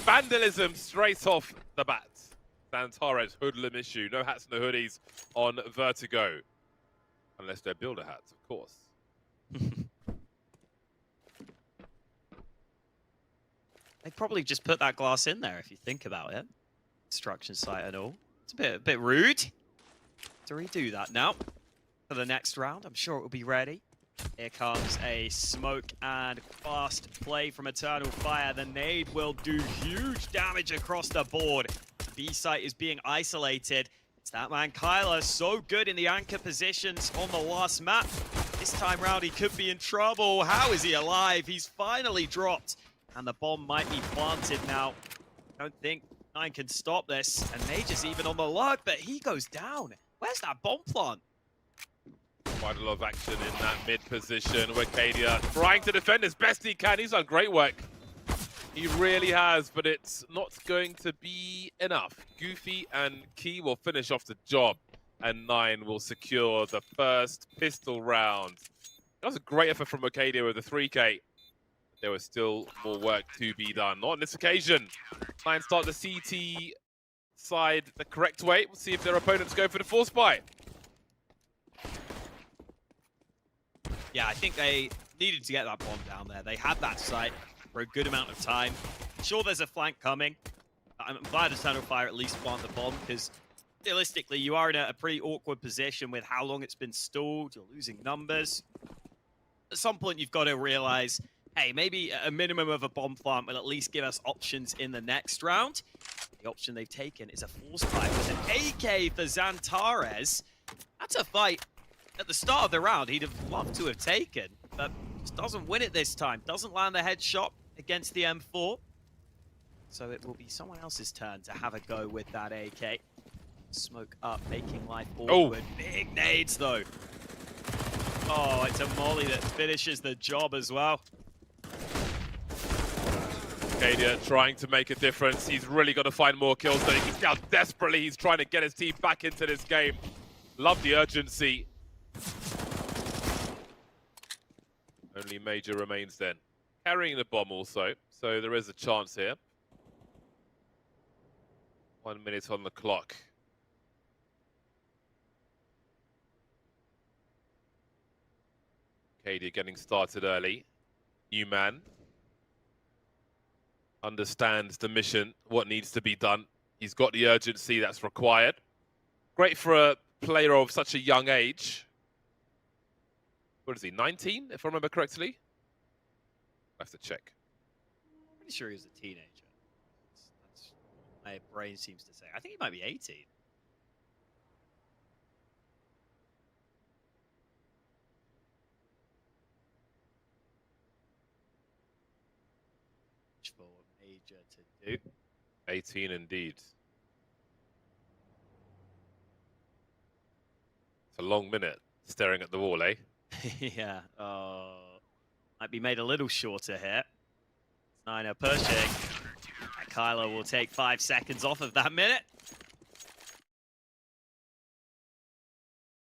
Vandalism straight off the bat. Santares hoodlum issue. No hats and no hoodies on Vertigo. Unless they're builder hats, of course. They probably just put that glass in there if you think about it. Construction site and all. It's a bit rude to redo that now for the next round. I'm sure it will be ready. Here comes a smoke and fast play from Eternal Fire. The nade will do huge damage across the board. B site is being isolated. It's that man Kyler, so good in the anchor positions on the last map. This time round he could be in trouble. How is he alive? He's finally dropped. And the bomb might be planted now. I don't think Nine can stop this. And Major's even on the lurk, but he goes down. Where's that bomb plant? Quite a lot of action in that mid position. Wakadia trying to defend as best he can. He's done great work. He really has, but it's not going to be enough. Goofy and Key will finish off the job, and Nine will secure the first pistol round. That was a great effort from Wakadia with the 3K. There was still more work to be done. Not on this occasion. Nine start the CT side the correct way. We'll see if their opponents go for the force buy. Yeah, I think they needed to get that bomb down there. They had that site for a good amount of time. Sure, there's a flank coming. I'm glad Eternal Fire at least plant the bomb, because realistically, you are in a pretty awkward position with how long it's been stalled. You're losing numbers. At some point, you've got to realize, hey, maybe a minimum of a bomb plant will at least give us options in the next round. The option they've taken is a force fight with an AK for Xantares. That's a fight at the start of the round he'd have loved to have taken, but just doesn't win it this time. Doesn't land the headshot against the M4. So it will be someone else's turn to have a go with that AK. Smoke up, making life awkward. Big nades, though. Oh, it's a molly that finishes the job as well. Kadia trying to make a difference. He's really got to find more kills, so you can see how desperately he's trying to get his team back into this game. Love the urgency. Only Major remains then. Carrying the bomb also, so there is a chance here. 1 minute on the clock. Kadia getting started early. New man. Understands the mission, what needs to be done. He's got the urgency that's required. Great for a player of such a young age. What is he, 19, if I remember correctly? I have to check. Pretty sure he was a teenager. That's what my brain seems to say. I think he might be 18. For Major to do. 18 indeed. It's a long minute staring at the wall, eh? Yeah. Oh, might be made a little shorter here. Niner pushing. And Kylo will take 5 seconds off of that minute.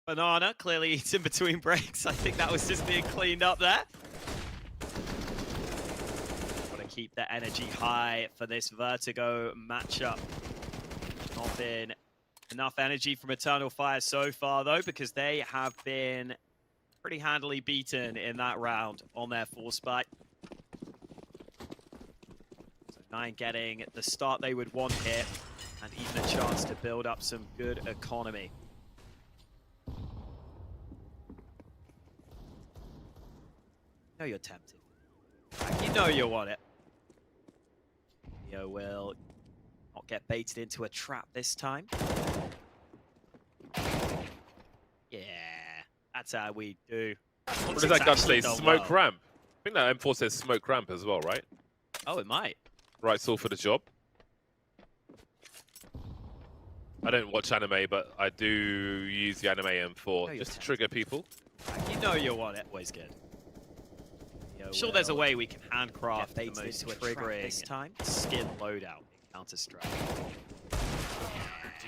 Banana clearly eats in between breaks. I think that was just being cleaned up there. Want to keep the energy high for this Vertigo matchup. Not been enough energy from Eternal Fire so far, though, because they have been pretty handily beaten in that round on their force fight. So Nine getting the start they would want here, and even a chance to build up some good economy. You know you're tempted. You know you want it. Neo will not get baited into a trap this time. Yeah, that's how we do. What does that gun say? Smoke ramp? I think that M4 says smoke ramp as well, right? Oh, it might. Right, all for the job. I don't watch anime, but I do use the anime M4 just to trigger people. You know you want it. Always good. I'm sure there's a way we can handcraft the most triggering this time. Skin loadout in Counter-Strike.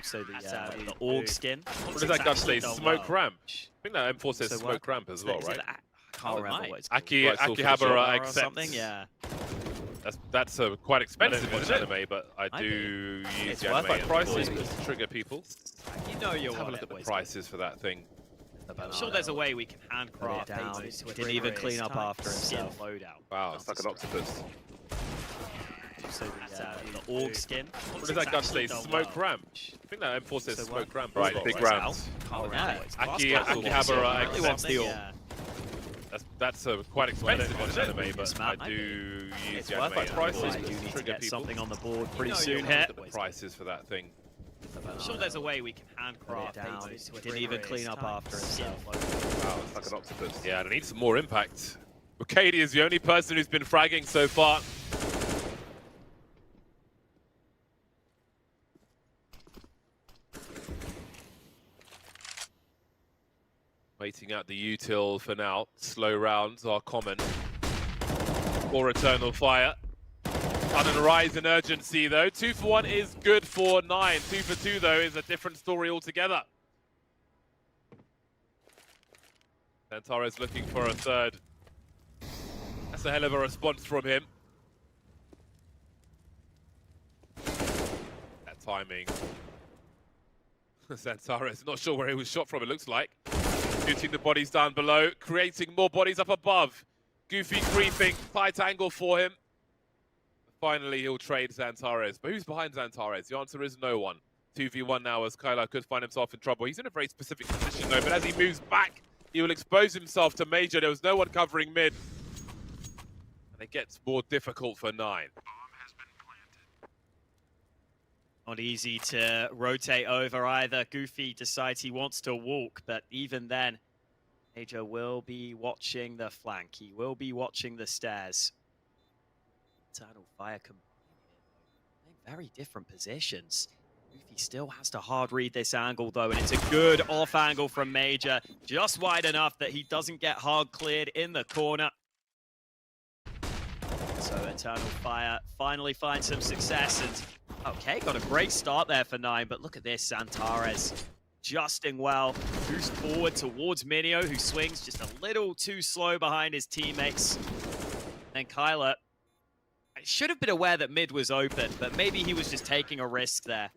So the org skin. What does that gun say? Smoke ramp? I think that M4 says smoke ramp as well, right? Can't remember what it's called. Akihabara Or accepts. something, yeah. That's quite expensive in anime, but I do use It's the worth anime it. prices to trigger people. You know you're Let's have a look at the prices for that thing. I'm sure there's a way we can handcraft these. Didn't even clean up after himself. Loadout. Wow, it's like an octopus. So the org skin. What does that gun say? Smoke ramp. I think that M4 says smoke ramp. Right, as well, big right? rounds. Akihabara wants the org. That's quite expensive in anime, but I do use the anime prices to trigger people. Something on the board pretty soon Look here. at the prices for that thing. I'm sure there's a way we can handcraft these. Didn't even clean up after himself. Wow, it's like an octopus. Yeah, and I need some more impact. Wakadi is the only person who's been fragging so far. Waiting out the util for now. Slow rounds are common. Or Eternal Fire. Sudden rise in urgency though. 2 for 1 is good for 9. 2 for 2 though is a different story altogether. Santares looking for a third. That's a hell of a response from him. That timing. Santares, not sure where he was shot from, it looks like. Shooting the bodies down below, creating more bodies up above. Goofy creeping, tight angle for him. Finally, he'll trade Santares. But who's behind Santares? The answer is no one. 2v1 now as Kyla could find himself in trouble. He's in a very specific position though, but as he moves back, he will expose himself to Major. There was no one covering mid. And it gets more difficult for 9. Not easy to rotate over either. Goofy decides he wants to walk, but even then, Major will be watching the flank. He will be watching the stairs. Eternal Fire in very different positions. Goofy still has to hard read this angle though, and it's a good off angle from Major, just wide enough that he doesn't get hard cleared in the corner. So Eternal Fire finally finds some success, and okay, got a great start there for 9, but look at this, Santares adjusting well, boost forward towards Minio, who swings just a little too slow behind his teammates. And Kyla should have been aware that mid was open, but maybe he was just taking a risk there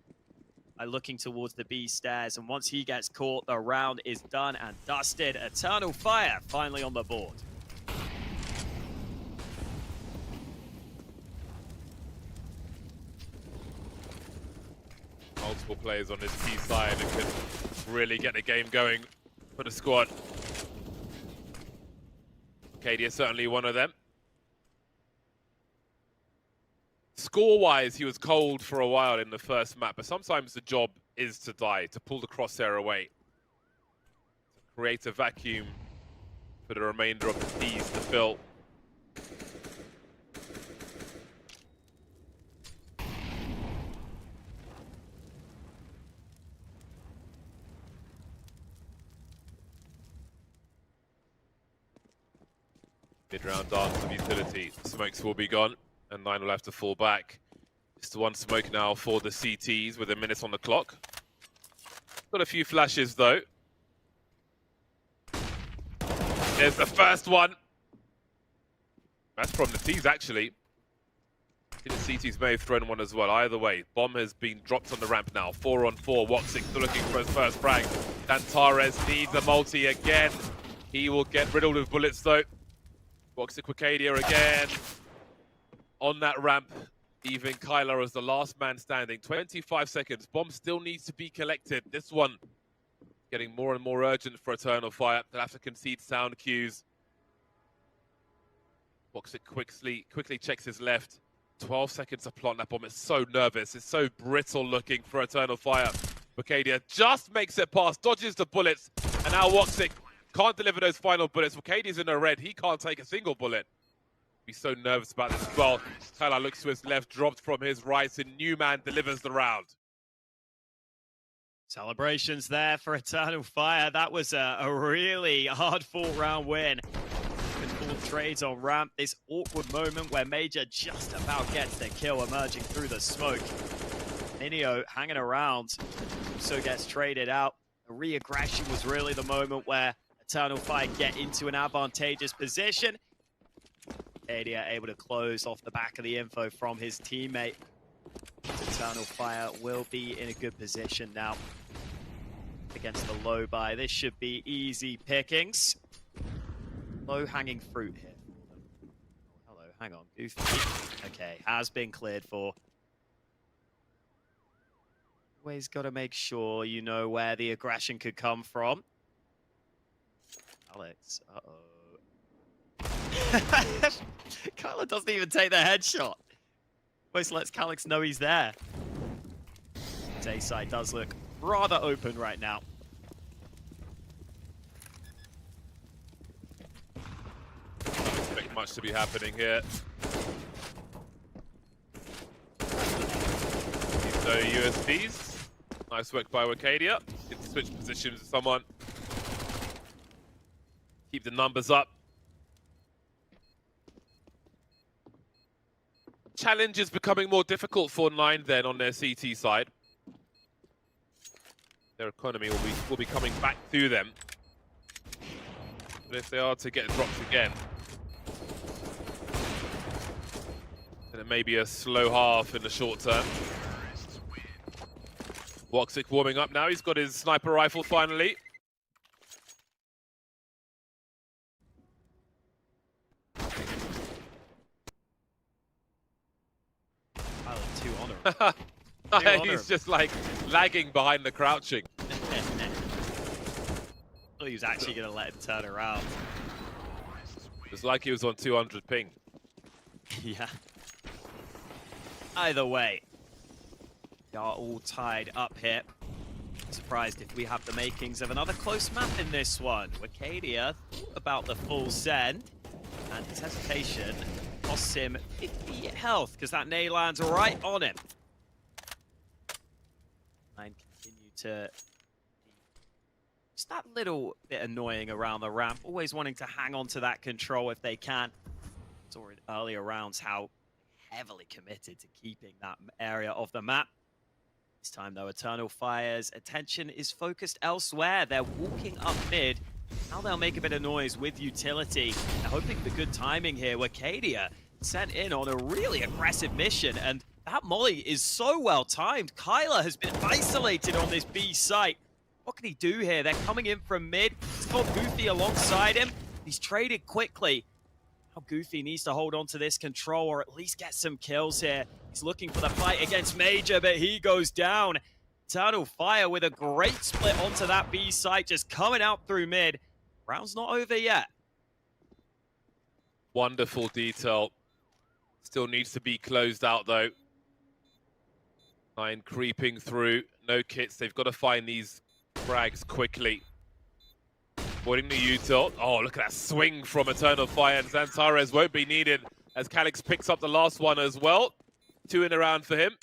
by looking towards the B stairs, and once he gets caught, the round is done and dusted. Eternal Fire finally on the board. Multiple players on this T side and could really get the game going for the squad. Katie is certainly one of them. Score-wise, he was cold for a while in the first map, but sometimes the job is to die, to pull the crosshair away, to create a vacuum for the remainder of the T's to fill. Mid-round dance of utility. Smokes will be gone, and 9 will have to fall back. Just one smoke now for the CTs with a minute on the clock. Got a few flashes though. There's the first one. That's from the T's actually. The CTs may have thrown one as well. Either way, bomb has been dropped on the ramp now. 4 on 4. Woxic still looking for his first frag. Santares needs a multi again. He will get riddled with bullets though. Woxic Wicadia again on that ramp. Even Kyla as the last man standing. 25 seconds. Bomb still needs to be collected. This one getting more and more urgent for Eternal Fire. They'll have to concede sound cues. Woxic quickly checks his left. 12 seconds to plant that bomb. It's so nervous. It's so brittle looking for Eternal Fire. Wicadia just makes it past, dodges the bullets, and now Woxic can't deliver those final bullets. Wicadia's in the red. He can't take a single bullet. He's so nervous about this as well. Tyler looks to his left, dropped from his right, and Newman delivers the round. Celebrations there for Eternal Fire. That was a really hard-fought round win. Good trades on ramp. This awkward moment where Major just about gets the kill, emerging through the smoke. Minio hanging around, so gets traded out. The re-aggression was really the moment where Eternal Fire get into an advantageous position. Adia able to close off the back of the info from his teammate. Eternal Fire will be in a good position now against the low buy. This should be easy pickings. Low-hanging fruit here. Oh, hello, hang on. Goofy. Okay, has been cleared for. Always got to make sure you know where the aggression could come from. Alex, Kyler doesn't even take the headshot. Almost lets Calix know he's there. Day side does look rather open right now. Don't expect much to be happening here. So USBs. Nice work by Wakadia. Get to switch positions with someone. Keep the numbers up. Challenge is becoming more difficult for 9 then on their CT side. Their economy will be coming back to them. But if they are to get dropped again, then it may be a slow half in the short term. Woxic warming up now. He's got his sniper rifle finally. Too honorable. He's just like lagging behind the crouching. Thought he was actually going to let him turn around. It's like he was on 200 ping. Yeah. Either way, they are all tied up here. Surprised if we have the makings of another close map in this one. Wakadia about the full send, and his hesitation costs him 50 health because that nade lands right on him. And continue to be just that little bit annoying around the ramp, always wanting to hang on to that control if they can. Saw in earlier rounds how heavily committed to keeping that area of the map. This time though, Eternal Fire's attention is focused elsewhere. They're walking up mid. Now they'll make a bit of noise with utility. They're hoping for good timing here. Wakadia sent in on a really aggressive mission, and that molly is so well timed. Kyler has been isolated on this B site. What can he do here? They're coming in from mid. He's got Goofy alongside him. He's traded quickly. Now Goofy needs to hold on to this control or at least get some kills here. He's looking for the fight against Major, but he goes down. Eternal Fire with a great split onto that B site, just coming out through mid. Round's not over yet. Wonderful detail. Still needs to be closed out though. 9 creeping through. No kits. They've got to find these frags quickly. Avoiding the util. Oh, look at that swing from Eternal Fire, and Xantares won't be needed as Calix picks up the last one as well. 2 in a round for him.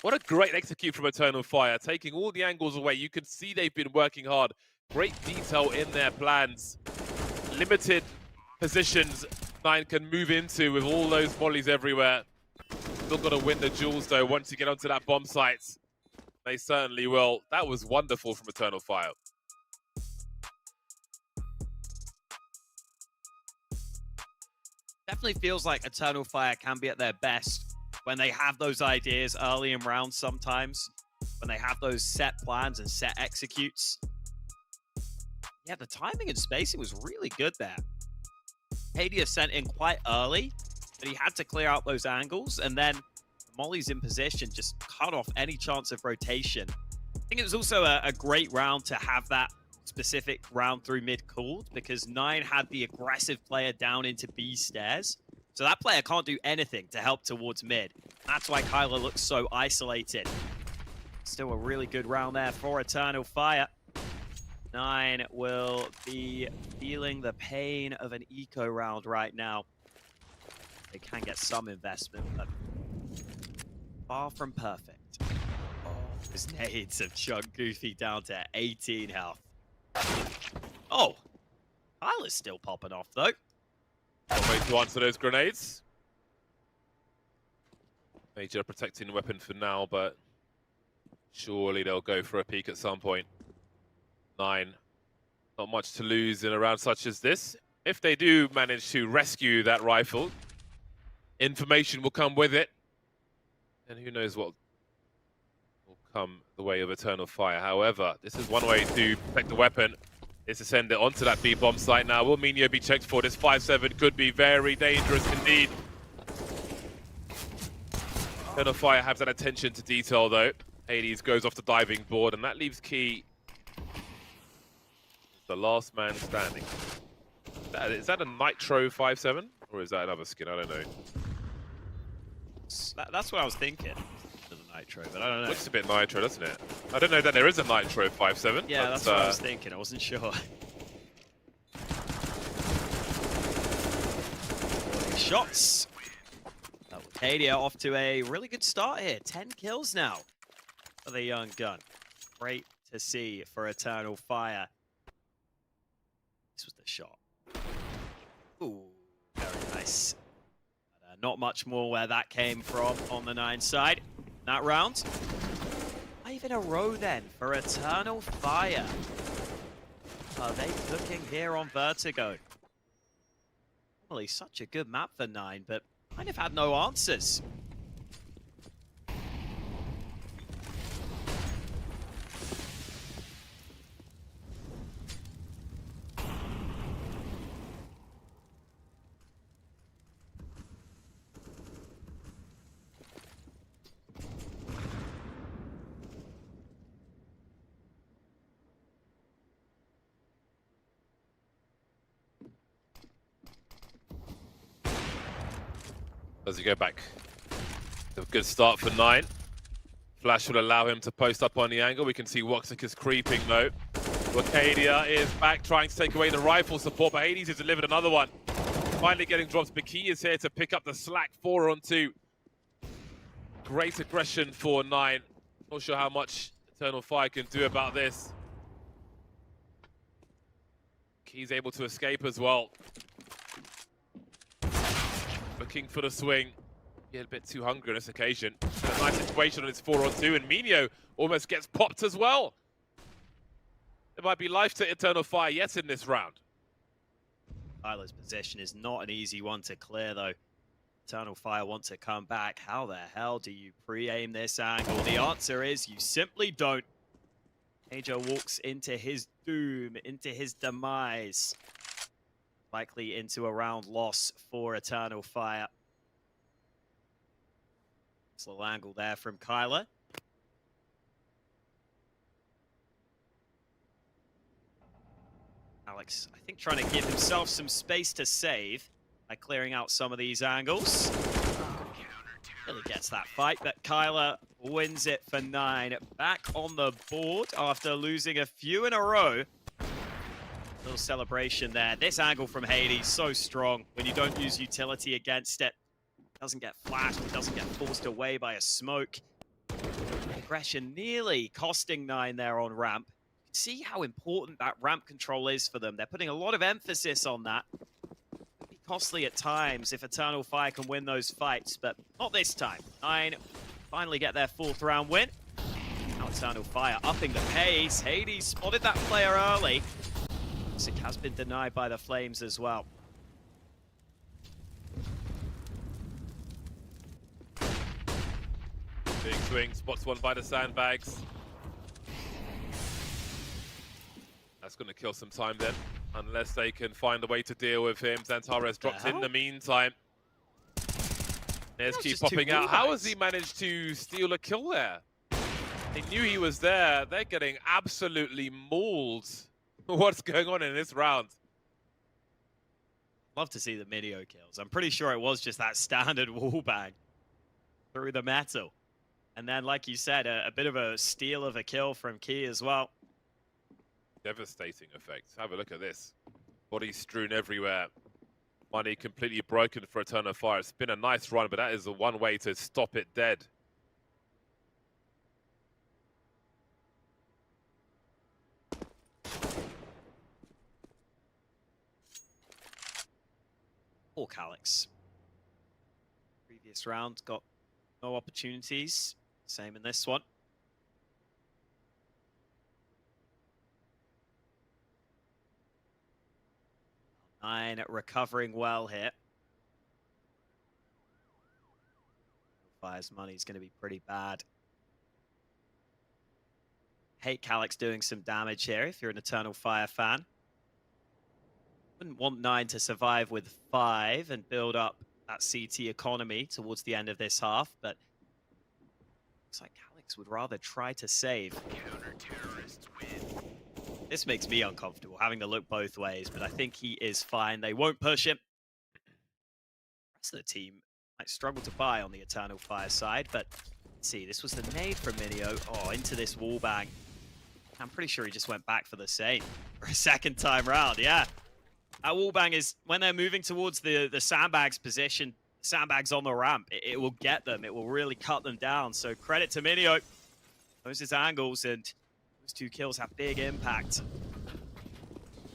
What a great execute from Eternal Fire, taking all the angles away. You can see they've been working hard. Great detail in their plans. Limited positions 9 can move into with all those mollies everywhere. Still got to win the duels though once you get onto that bomb site. They certainly will. That was wonderful from Eternal Fire. Definitely feels like Eternal Fire can be at their best when they have those ideas early in rounds sometimes, when they have those set plans and set executes. Yeah, the timing and spacing was really good there. Hadia sent in quite early, but he had to clear out those angles, and then Molly's in position, just cut off any chance of rotation. I think it was also a great round to have that specific round through mid called, because 9 had the aggressive player down into B stairs. So that player can't do anything to help towards mid. That's why Kyler looks so isolated. Still a really good round there for Eternal Fire. 9 will be feeling the pain of an eco round right now. They can get some investment, but far from perfect. Oh, those nades have chugged Goofy down to 18 health. Oh, Kyler's still popping off though. One way to answer those grenades. Major protecting the weapon for now, but surely they'll go for a peek at some point. 9 Not much to lose in a round such as this. If they do manage to rescue that rifle, information will come with it. And who knows what will come the way of Eternal Fire. However, this is one way to protect the weapon, is to send it onto that B-bomb site now. Will Minio be checked for this? 5-7 could be very dangerous indeed. Eternal Fire has that attention to detail though. Hades goes off the diving board, and that leaves Key the last man standing. Is that a Nitro 5-7? Or is that another skin? I don't know. That's what I was thinking. The Nitro, but I don't know. Looks a bit Nitro, doesn't it? I don't know that there is a Nitro 5-7. Yeah, that's what I was thinking. I wasn't sure. Shots. Arcadia off to a really good start here. 10 kills now for the young gun. Great to see for Eternal Fire. This was the shot. Ooh, very nice. But, not much more where that came from on the 9 side. That round. 5 in a row then for Eternal Fire. Are they cooking here on Vertigo? Normally such a good map for 9, but kind of had no answers. Does he go back? A good start for 9. Flash will allow him to post up on the angle. We can see Woxic is creeping though. Arcadia is back trying to take away the rifle support, but Hades has delivered another one. Finally getting dropped. Baki is here to pick up the slack. 4 on 2. Great aggression for 9. Not sure how much Eternal Fire can do about this. Key's able to escape as well. Looking for the swing. Yeah, a bit too hungry on this occasion. A nice situation on its 4 on 2, and Minio almost gets popped as well. There might be life to Eternal Fire yet in this round. Tyler's position is not an easy one to clear though. Eternal Fire wants to come back. How the hell do you pre-aim this angle? The answer is you simply don't. Major walks into his doom, into his demise. Likely into a round loss for Eternal Fire. It's a little angle there from Kyler. Alex, I think, trying to give himself some space to save by clearing out some of these angles. Really gets that fight, but Kyler wins it for 9. Back on the board after losing a few in a row. Little celebration there. This angle from Hades, so strong when you don't use utility against it. Doesn't get flashed, it doesn't get forced away by a smoke. Aggression nearly costing 9 there on ramp. You can see how important that ramp control is for them. They're putting a lot of emphasis on that. Could be costly at times if Eternal Fire can win those fights, but not this time. 9 finally get their 4th round win. Now Eternal Fire upping the pace. Hades spotted that player early. It has been denied by the Flames as well. Big swing, spots one by the sandbags. That's going to kill some time then, unless they can find a way to deal with him. Xantares drops in the meantime. There's keep popping out. How has he managed to steal a kill there? They knew he was there. They're getting absolutely mauled. What's going on in this round? Love to see the Minio kills. I'm pretty sure it was just that standard wallbang through the metal. And then, like you said, a bit of a steal of a kill from Key as well. Devastating effect. Have a look at this. Bodies strewn everywhere. Money completely broken for Eternal Fire. It's been a nice run, but that is the one way to stop it dead. Hawk Alex. Previous round got no opportunities. Same in this one. Nine recovering well here. Fire's money is going to be pretty bad. Hate Calyx doing some damage here if you're an Eternal Fire fan. Wouldn't want 9 to survive with 5 and build up that CT economy towards the end of this half, but looks like Calyx would rather try to save. This makes me uncomfortable, having to look both ways, but I think he is fine. They won't push him. The rest of the team might struggle to buy on the Eternal Fire side, but let's see, this was the nade from Minio. Oh, into this wallbang. I'm pretty sure he just went back for the same for a second time round, yeah. That wallbang is, when they're moving towards the sandbags position, sandbags on the ramp, it will get them. It will really cut them down. So credit to Minio. Those his angles, and those 2 kills have big impact.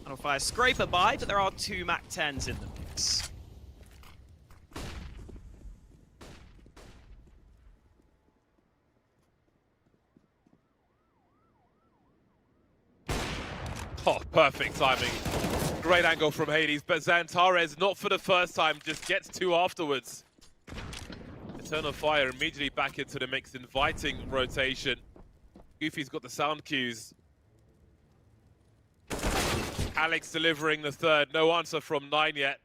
Eternal Fire scrape a buy, but there are 2 Mac 10s in the mix. Oh, perfect timing. Great angle from Hades, but Xantares, not for the first time, just gets 2 afterwards. Eternal Fire immediately back into the mix, inviting rotation. Goofy's got the sound cues. Alex delivering the 3rd. No answer from 9 yet.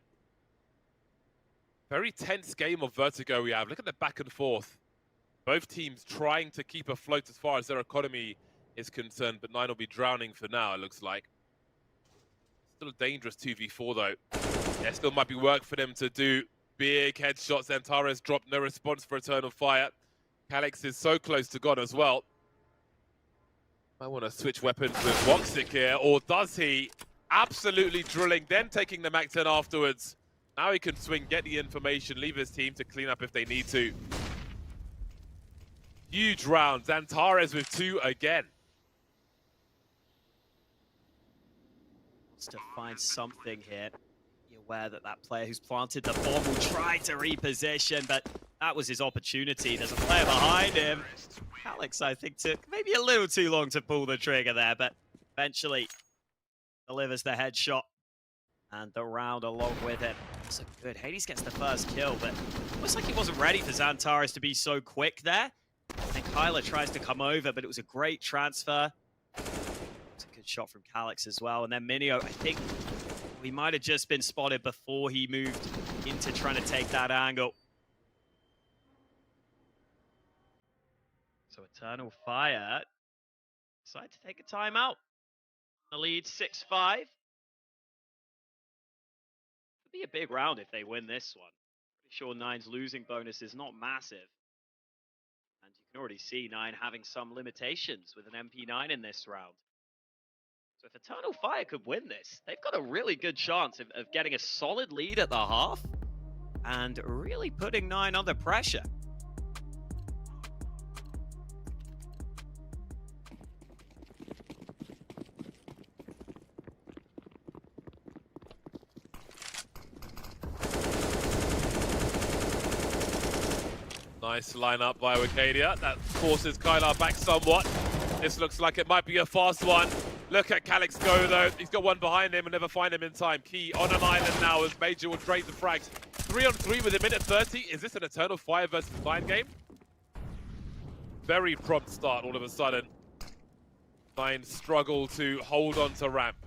Very tense game of Vertigo we have. Look at the back and forth. Both teams trying to keep afloat as far as their economy is concerned, but 9 will be drowning for now, it looks like. Still a dangerous 2v4 though. There still might be work for them to do. Big headshots. Antares dropped, no response for Eternal Fire. Calyx is so close to God as well. Might want to switch weapons with Woxic here, or does he? Absolutely drilling, then taking the Mac 10 afterwards. Now he can swing, get the information, leave his team to clean up if they need to. Huge rounds. Antares with 2 again. To find something here. Be aware that that player who's planted the bomb will try to reposition, but that was his opportunity. There's a player behind him. Calyx, I think, took maybe a little too long to pull the trigger there, but eventually delivers the headshot and the round along with it. So good. Hades gets the first kill, but it looks like he wasn't ready for Xantares to be so quick there. And Kyler tries to come over, but it was a great transfer. Good shot from Calyx as well. And then Minio, I think we might have just been spotted before he moved into trying to take that angle. So Eternal Fire decide to take a timeout. The lead 6-5. Could be a big round if they win this one. Pretty sure 9's losing bonus is not massive. And you can already see 9 having some limitations with an MP9 in this round. So if Eternal Fire could win this, they've got a really good chance of getting a solid lead at the half and really putting 9 under pressure. Nice lineup by Wicadia. That forces Kylar back somewhat. This looks like it might be a fast one. Look at Calyx go though. He's got one behind him and never find him in time. Key on an island now as Major will trade the frags. 3-on-3 with a minute 30. Is this an Eternal Fire versus 9 game? Very prompt start all of a sudden. 9 struggle to hold on to ramp.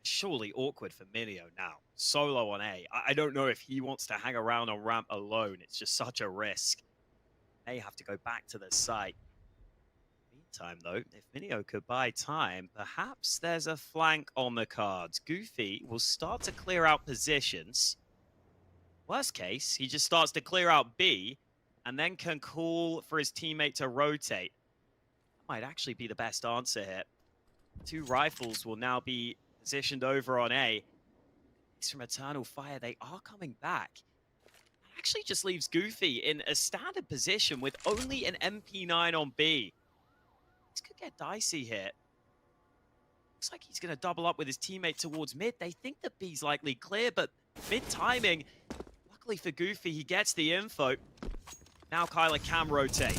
Surely awkward for Minio now. Solo on A. I don't know if he wants to hang around on ramp alone. It's just such a risk. May have to go back to the site. Meantime, though, if Minio could buy time, perhaps there's a flank on the cards. Goofy will start to clear out positions. Worst case, he just starts to clear out B and then can call for his teammate to rotate. That might actually be the best answer here. 2 rifles will now be positioned over on A. It's from Eternal Fire. They are coming back. That actually just leaves Goofy in a standard position with only an MP9 on B. This could get dicey here. Looks like he's going to double up with his teammate towards mid. They think that B's likely clear, but mid timing. Luckily for Goofy, he gets the info. Now Kyler can rotate.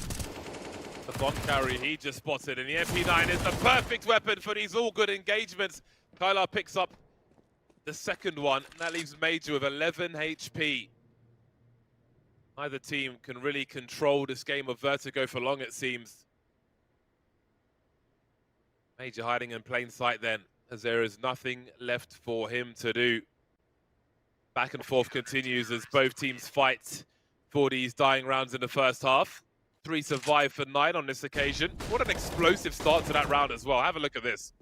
The bomb carry he just spotted, and the MP9 is the perfect weapon for these all good engagements. Kylar picks up the second one, and that leaves Major with 11 HP. Neither team can really control this game of Vertigo for long, it seems. Major hiding in plain sight then, as there is nothing left for him to do. Back and forth continues as both teams fight for these dying rounds in the first half. 3 survive for 9 on this occasion. What an explosive start to that round as well. Have a look at this.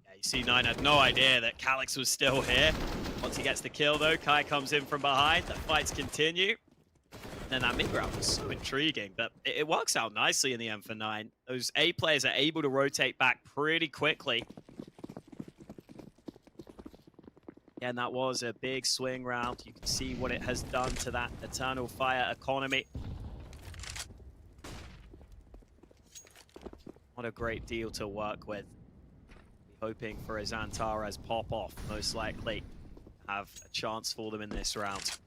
Yeah, you see 9 had no idea that Calix was still here. Once he gets the kill though, Kai comes in from behind. The fights continue. And that mid-round was so intriguing, but it works out nicely in the end for 9. Those A players are able to rotate back pretty quickly. And that was a big swing round. You can see what it has done to that Eternal Fire economy. Not a great deal to work with. Hoping for a Xantares pop-off, most likely have a chance for them in this round.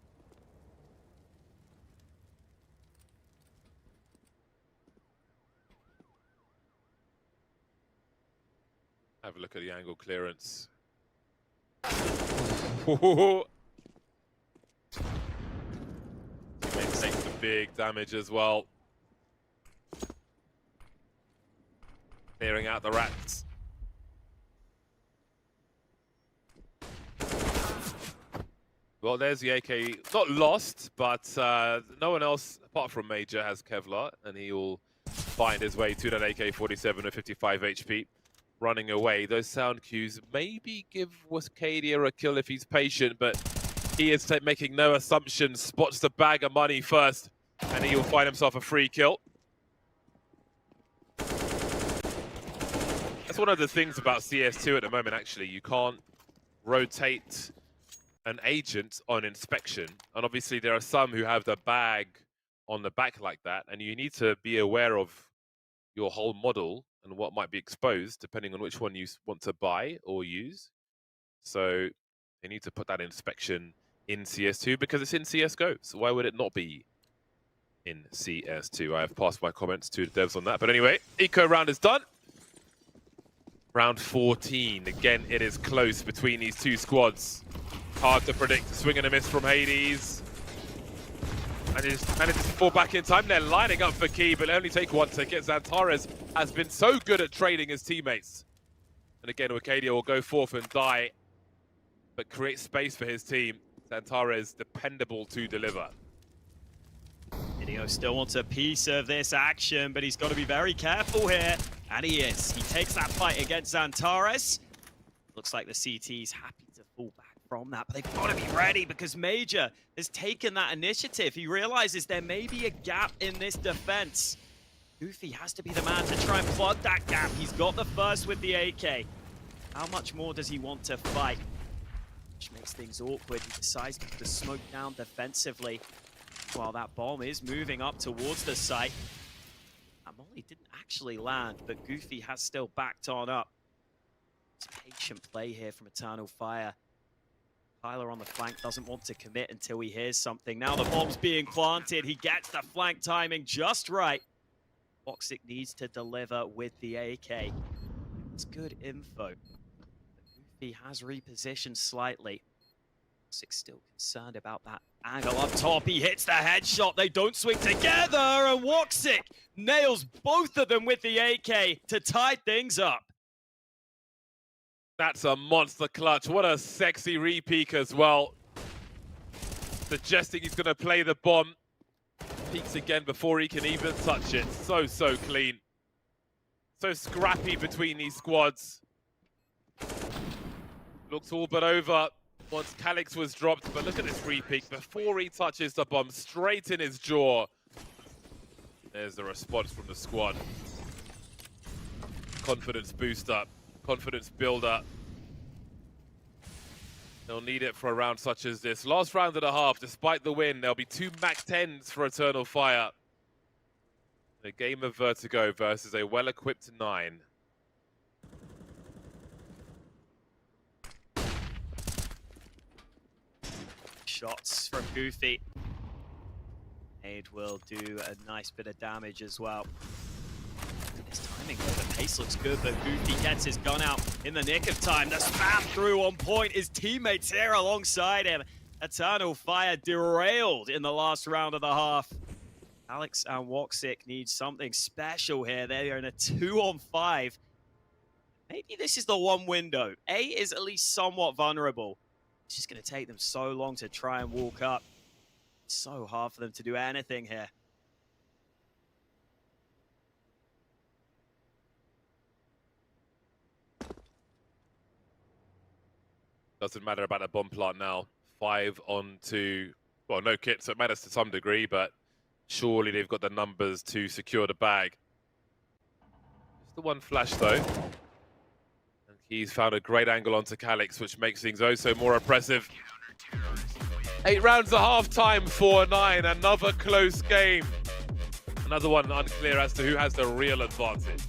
Have a look at the angle clearance. They take the big damage as well. Clearing out the rats. Well, there's the AK. Not lost, but no one else apart from Major has Kevlar, and he will find his way to that AK-47 at 55 HP. Running away. Those sound cues maybe give Wascadia a kill if he's patient, but he is making no assumptions. Spots the bag of money first, and he will find himself a free kill. That's one of the things about CS2 at the moment, actually. You can't rotate an agent on inspection, and obviously there are some who have the bag on the back like that, and you need to be aware of your whole model and what might be exposed depending on which one you want to buy or use. So they need to put that inspection in CS2 because it's in CSGO. So why would it not be in CS2? I have passed my comments to the devs on that. But anyway, eco round is done. Round 14. Again, it is close between these two squads. Hard to predict. A swing and a miss from Hades. And just manages to fall back in time. They're lining up for Key, but only take one ticket. Xantares has been so good at trading his teammates. And again, Wacadia will go forth and die, but create space for his team. Xantares dependable to deliver. Video still wants a piece of this action, but he's got to be very careful here. And he is. He takes that fight against Xantares. Looks like the CT's happy to fall back from that, but they've got to be ready because Major has taken that initiative. He realizes there may be a gap in this defense. Goofy has to be the man to try and plug that gap. He's got the first with the AK. How much more does he want to fight? Which makes things awkward. He decides to smoke down defensively while that bomb is moving up towards the site. That molly didn't actually land, but Goofy has still backed on up. It's patient play here from Eternal Fire. Tyler on the flank doesn't want to commit until he hears something. Now the bomb's being planted. He gets the flank timing just right. Boxic needs to deliver with the AK. It's good info. Goofy has repositioned slightly. Boxic still concerned about that angle up top. He hits the headshot. They don't swing together, and Woxic nails both of them with the AK to tie things up. That's a monster clutch. What a sexy re-peek as well. Suggesting he's going to play the bomb. Peeks again before he can even touch it. So clean. So scrappy between these squads. Looks all but over once Calix was dropped. But look at this re-peek. Before he touches the bomb, straight in his jaw. There's the response from the squad. Confidence booster. Confidence builder. They'll need it for a round such as this. Last round and a half, despite the win, there'll be 2 MAC-10s for Eternal Fire. A game of Vertigo versus a well-equipped 9. Shots from Goofy. Nade will do a nice bit of damage as well. His timing, the pace looks good, but Goofy gets his gun out in the nick of time. The spam through on point. His teammates here alongside him. Eternal Fire derailed in the last round of the half. Alex and Woxic need something special here. They are in a 2-on-5. Maybe this is the one window. A is at least somewhat vulnerable. It's just going to take them so long to try and walk up. It's so hard for them to do anything here. Doesn't matter about the bomb plant now. 5 on 2. Well, no kit, so it matters to some degree, but surely they've got the numbers to secure the bag. Just the one flash, though. And he's found a great angle onto Calix, which makes things oh so more oppressive. 8 rounds at half-time, 4-9. Another close game. Another one unclear as to who has the real advantage.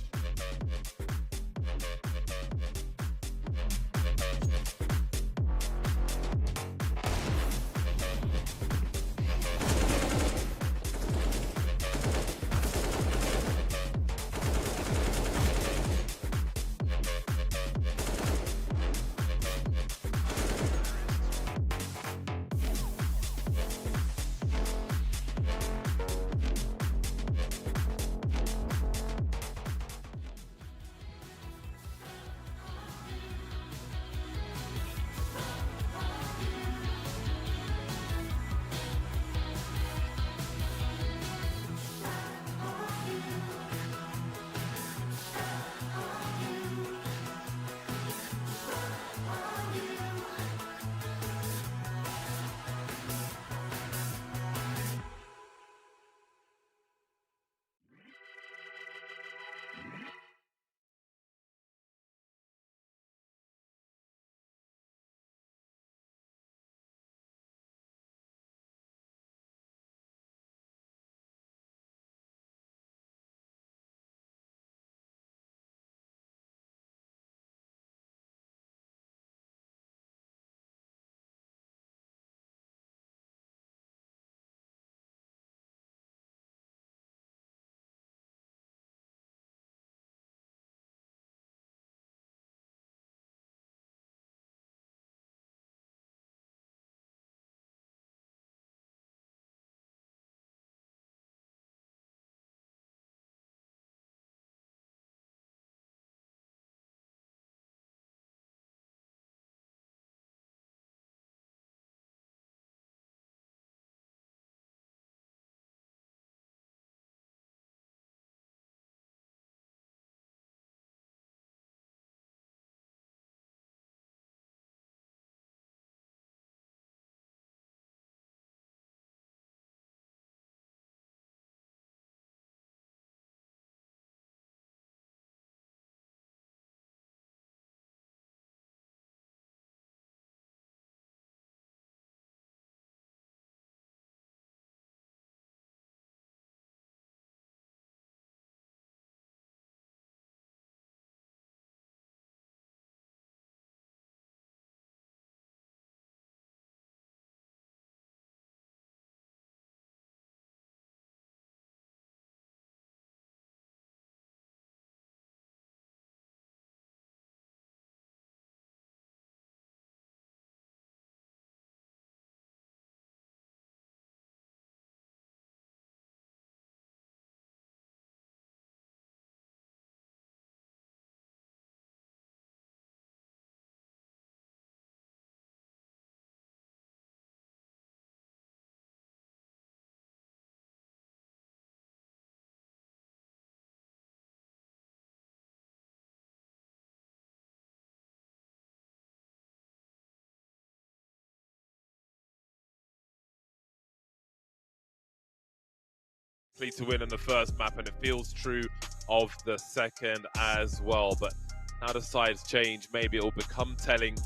To win in the first map, and it feels true of the second as well. But now the sides change, maybe it will become telling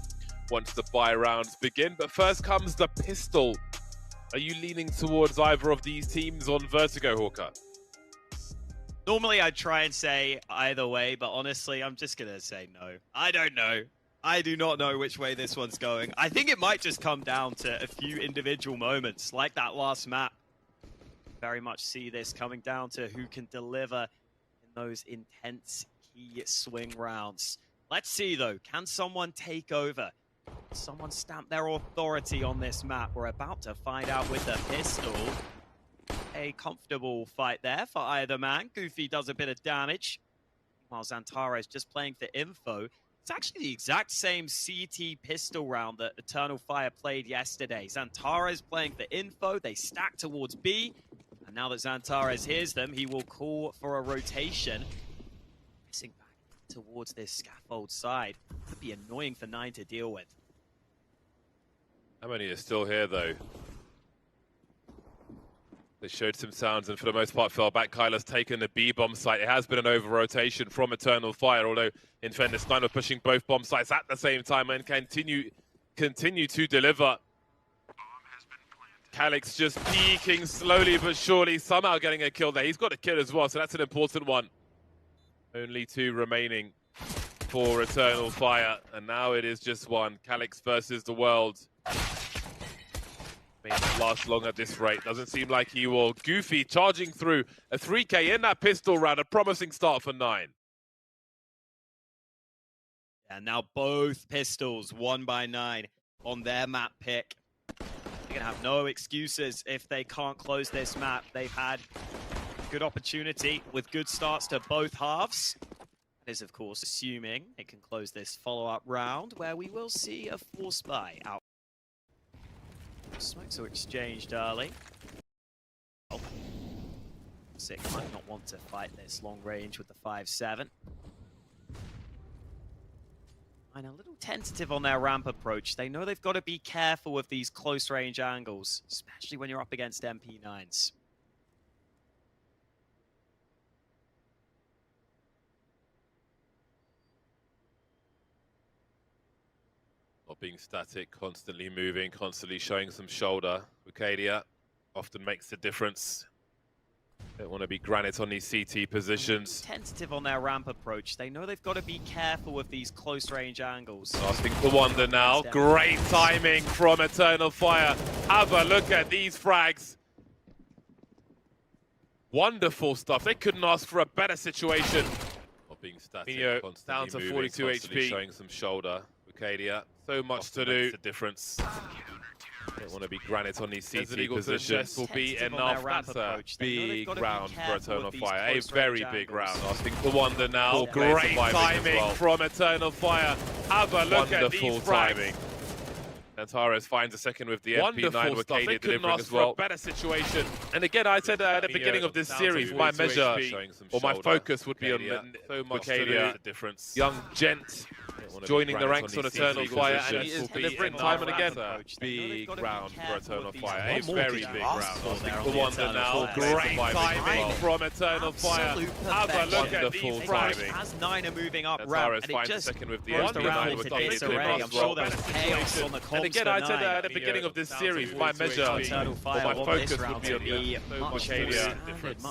once the buy rounds begin. But first comes the pistol. Are you leaning towards either of these teams on Vertigo, Hawker? Normally I'd try and say either way, but honestly, I'm just going to say no. I don't know. I do not know which way this one's going. I think it might just come down to a few individual moments, like that last map. very much see this coming down to who can deliver in those intense key swing rounds. Let's see though, can someone take over? Someone stamp their authority on this map? We're about to find out with the pistol. A comfortable fight there for either man. Goofy does a bit of damage, while Xantara is just playing for info. It's actually the exact same CT pistol round that Eternal Fire played yesterday. Xantara is playing for info, they stack towards B, and now that Xantara hears them, he will call for a rotation. Missing back towards this scaffold side. Could be annoying for 9 to deal with. How many are still here though? They showed some sounds and for the most part fell back. Kyler's taken the B bomb site. It has been an over-rotation from Eternal Fire, although in fairness, Nine are pushing both bomb sites at the same time and continue to deliver. Calix just peeking slowly but surely, somehow getting a kill there. He's got a kill as well, so that's an important one. Only 2 remaining for Eternal Fire, and now it is just 1. Calix versus the world. May not last long at this rate. Doesn't seem like he will. Goofy charging through a 3K in that pistol round. A promising start for 9. And now both pistols won by 9 on their map pick. They're going to have no excuses if they can't close this map. They've had good opportunity with good starts to both halves. That is, of course, assuming they can close this follow-up round where we will see a force buy out. Smokes are exchanged early. Sick might not want to fight this long range with the 5-7. And a little tentative on their ramp approach. They know they've got to be careful with these close range angles, especially when you're up against MP9s. Not being static, constantly moving, constantly showing some shoulder. Bucadia often makes the difference. Don't want to be granite on these CT positions. Tentative on their ramp approach. They know they've got to be careful with these close range angles. Asking for Wonder now. Great timing from Eternal Fire. Have a look at these frags. Wonderful stuff. They couldn't ask for a better situation. Not being static, down to moving, 42 HP. Showing some shoulder. Bucadia. So much to do. The difference. Don't want to be granite on these CT positions. Will be enough. That's a big round for Eternal Fire. A very big round. Asking for Wonder now. Great timing from Eternal Fire. Have a look at these frags. Antares finds a second with the MP9 with KD delivering as well. Better situation. And again, I said at the beginning of this series, my measure or my focus would be on so much difference. Young gent joining the ranks on Eternal Fire, and he is delivering time and again. Big round for Eternal Fire. A very big round. The Wonder now. Great timing from Eternal Fire. Have a look at these frags. As 9 are moving up ramp, and it just throws the round into disarray. I'm sure there was chaos on the comms. Again, I said at the beginning of this series, my measure or my focus would be on the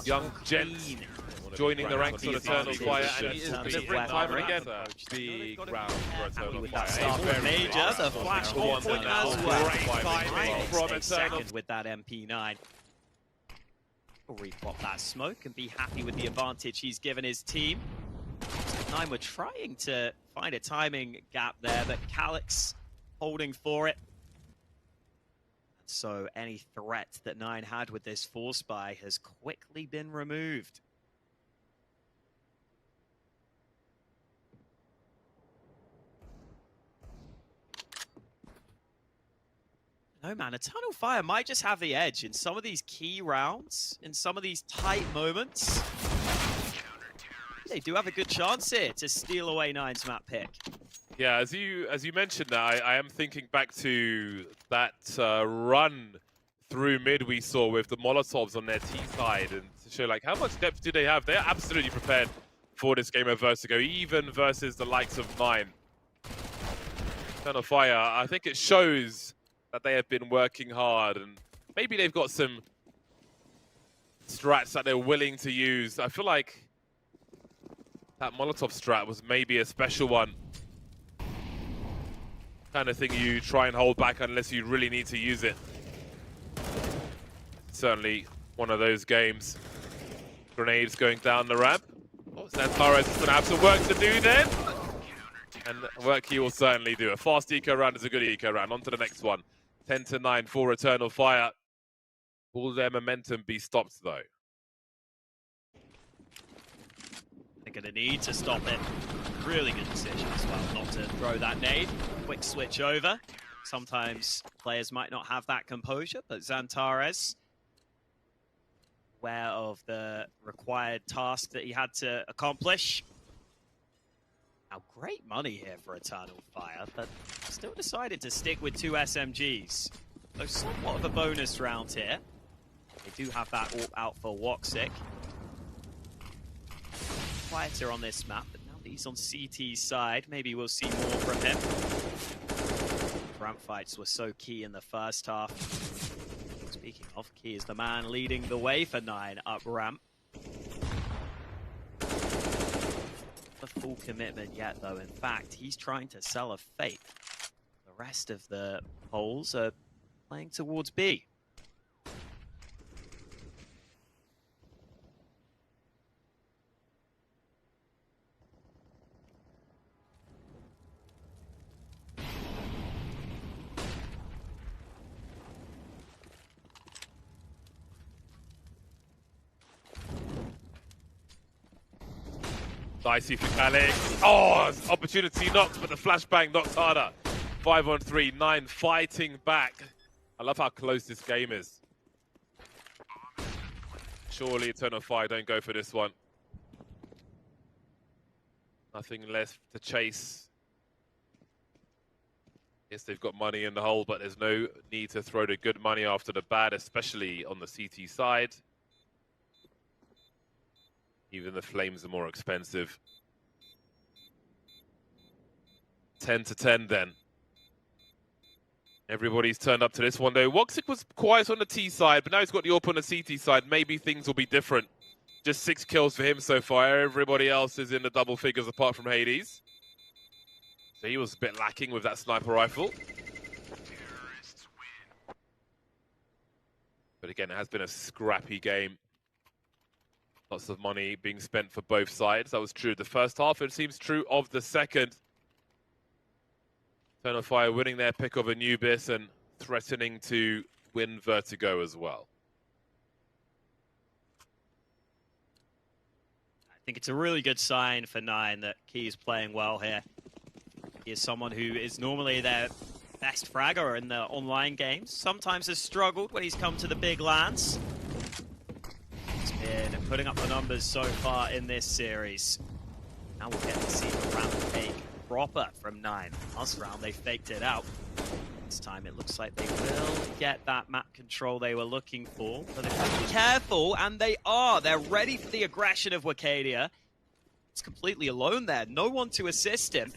young gent joining the ranks on Eternal Fire, and he is delivering time and again. Big round for Eternal Fire. Major, the flash on point as well. Great timing from Eternal with that MP9. He'll repop that smoke and be happy with the advantage he's given his team. 9 were trying to find a timing gap there, but Calix holding for it. So any threat that 9 had with this force buy has quickly been removed. No man, Eternal Fire might just have the edge in some of these key rounds, in some of these tight moments. They do have a good chance here to steal away 9's map pick. Yeah, as you mentioned that, I am thinking back to that run through mid we saw with the Molotovs on their T side, and to show like how much depth do they have. They're absolutely prepared for this game of Vertigo, even versus the likes of 9. Eternal Fire, I think it shows that they have been working hard, and maybe they've got some strats that they're willing to use. I feel like that Molotov strat was maybe a special one. Kind of thing you try and hold back unless you really need to use it. Certainly one of those games. Grenades going down the ramp. Oh, Xantares is going to have some work to do then. And work he will certainly do. A fast eco round is a good eco round. On to the next one. 10-9 for Eternal Fire. Will their momentum be stopped though? They're going to need to stop it. Really good decision as well not to throw that nade. Quick switch over. Sometimes players might not have that composure, but Xantares, aware of the required task that he had to accomplish. Now, great money here for Eternal Fire, but still decided to stick with 2 SMGs. So somewhat of a bonus round here. They do have that AWP out for Woxic. Quieter on this map, but now that he's on CT's side, maybe we'll see more from him. Ramp fights were so key in the first half. Speaking of, Key is the man leading the way for 9 up ramp. The full commitment yet, though. In fact, he's trying to sell a fake. The rest of the holes are playing towards B. Dicey for Kalik. Oh, opportunity knocked, but the flashbang knocked harder. 5-on-3, 9 fighting back. I love how close this game is. Surely Eternal Fire don't go for this one. Nothing left to chase. Yes, they've got money in the hole, but there's no need to throw the good money after the bad, especially on the CT side. Even the flames are more expensive. 10-10 then. Everybody's turned up to this one though. Woxic was quiet on the T side, but now he's got the AWP on the CT side. Maybe things will be different. Just 6 kills for him so far. Everybody else is in the double figures apart from Hades. So he was a bit lacking with that sniper rifle. But again, it has been a scrappy game. Lots of money being spent for both sides. That was true of the first half. It seems true of the second. Eternal Fire winning their pick of Anubis and threatening to win Vertigo as well. I think it's a really good sign for 9 that Key is playing well here. He is someone who is normally their best fragger in the online games. Sometimes has struggled when he's come to the big lands. Been putting up the numbers so far in this series. Now we'll get to see the ramp take proper from 9. Last round they faked it out. This time it looks like they will get that map control they were looking for. But they've got to be careful, and they are. They're ready for the aggression of Wakadia. It's completely alone there. No one to assist him.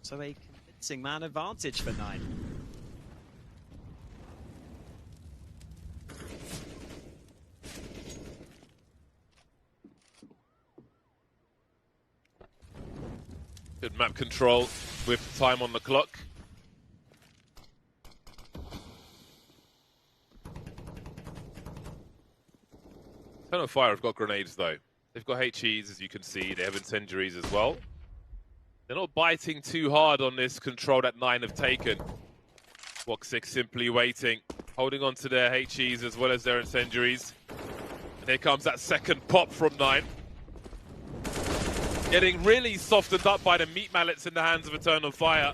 So a convincing man advantage for 9. Good map control with time on the clock. Eternal Fire have got grenades though. They've got HEs, as you can see. They have incendiaries as well. They're not biting too hard on this control that 9 have taken. Woxic simply waiting, holding on to their HEs as well as their incendiaries. And here comes that second pop from 9. Getting really softened up by the meat mallets in the hands of Eternal Fire.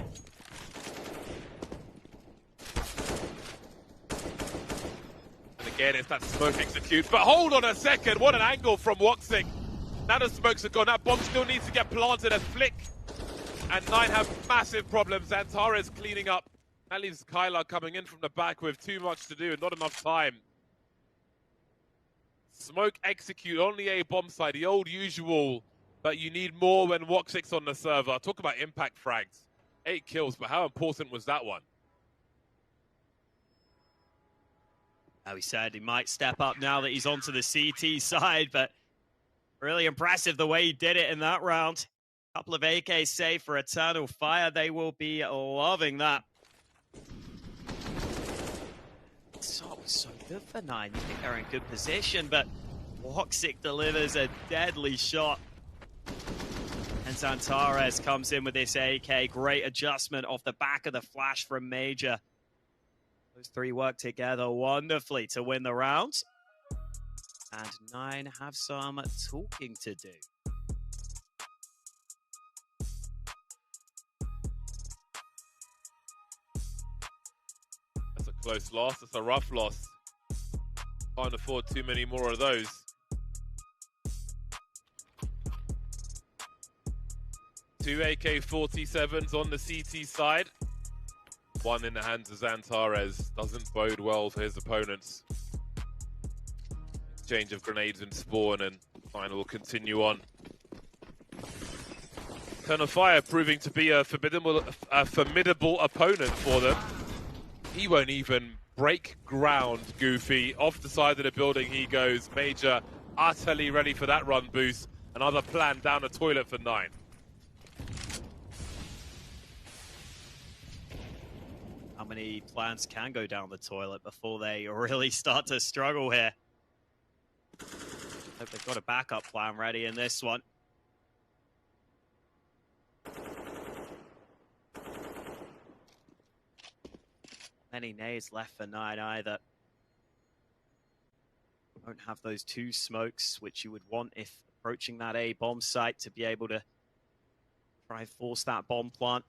And again, it's that smoke execute. But hold on a second, what an angle from Woxic. Now the smokes are gone, that bomb still needs to get planted as Flick. And 9 have massive problems. Xantares cleaning up. That leaves Kyla coming in from the back with too much to do and not enough time. Smoke execute on the A bomb side, the old usual. But you need more when Woxic's on the server. Talk about impact frags. 8 kills, but how important was that one? Now he said he might step up now that he's onto the CT side, but really impressive the way he did it in that round. Couple of AK save for Eternal Fire. They will be loving that. Start was so good for 9. You think they're in good position, but Woxic delivers a deadly shot. And Zantares comes in with this AK. Great adjustment off the back of the flash from Major. Those three work together wonderfully to win the round. And 9 have some talking to do. That's a close loss. That's a rough loss. Can't afford too many more of those. Two AK-47s on the CT side. One in the hands of Zantares. Doesn't bode well for his opponents. Exchange of grenades and spawn, and Final will continue on. Turn of Fire proving to be a formidable opponent for them. He won't even break ground, Goofy. Off the side of the building he goes. Major utterly ready for that run boost. Another plan down the toilet for 9. How many plans can go down the toilet before they really start to struggle here? Hope they've got a backup plan ready in this one. Many nades left for 9 either. Won't have those 2 smokes, which you would want if approaching that A bomb site to be able to try and force that bomb plant.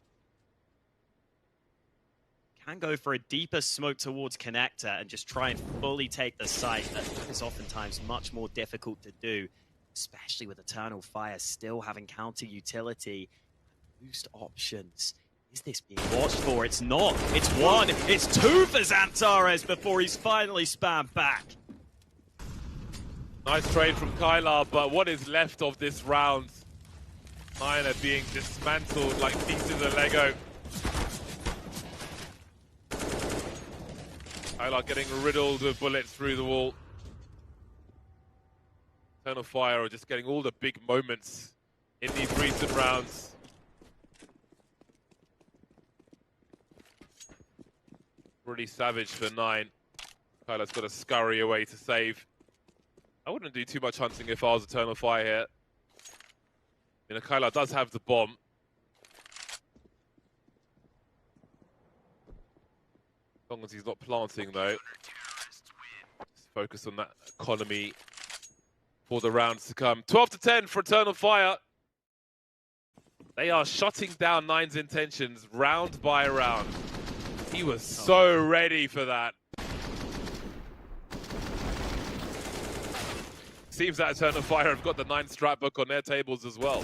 Can go for a deeper smoke towards connector and just try and fully take the site. That is oftentimes much more difficult to do, especially with Eternal Fire still having counter utility. Boost options. Is this being watched for? It's not. It's 1. It's 2 for Zantares before he's finally spammed back. Nice trade from Kylar, but what is left of this round? 9 are being dismantled like pieces of Lego. Kylar getting riddled with bullets through the wall. Eternal Fire are just getting all the big moments in these recent rounds. Really savage for 9. Kylar's got to scurry away to save. I wouldn't do too much hunting if I was Eternal Fire here. You know, Kylar does have the bomb. As long as he's not planting, though. Just focus on that economy for the rounds to come. 12-10 for Eternal Fire. They are shutting down 9's intentions round by round. He was so ready for that. Seems that Eternal Fire have got the 9 strat book on their tables as well.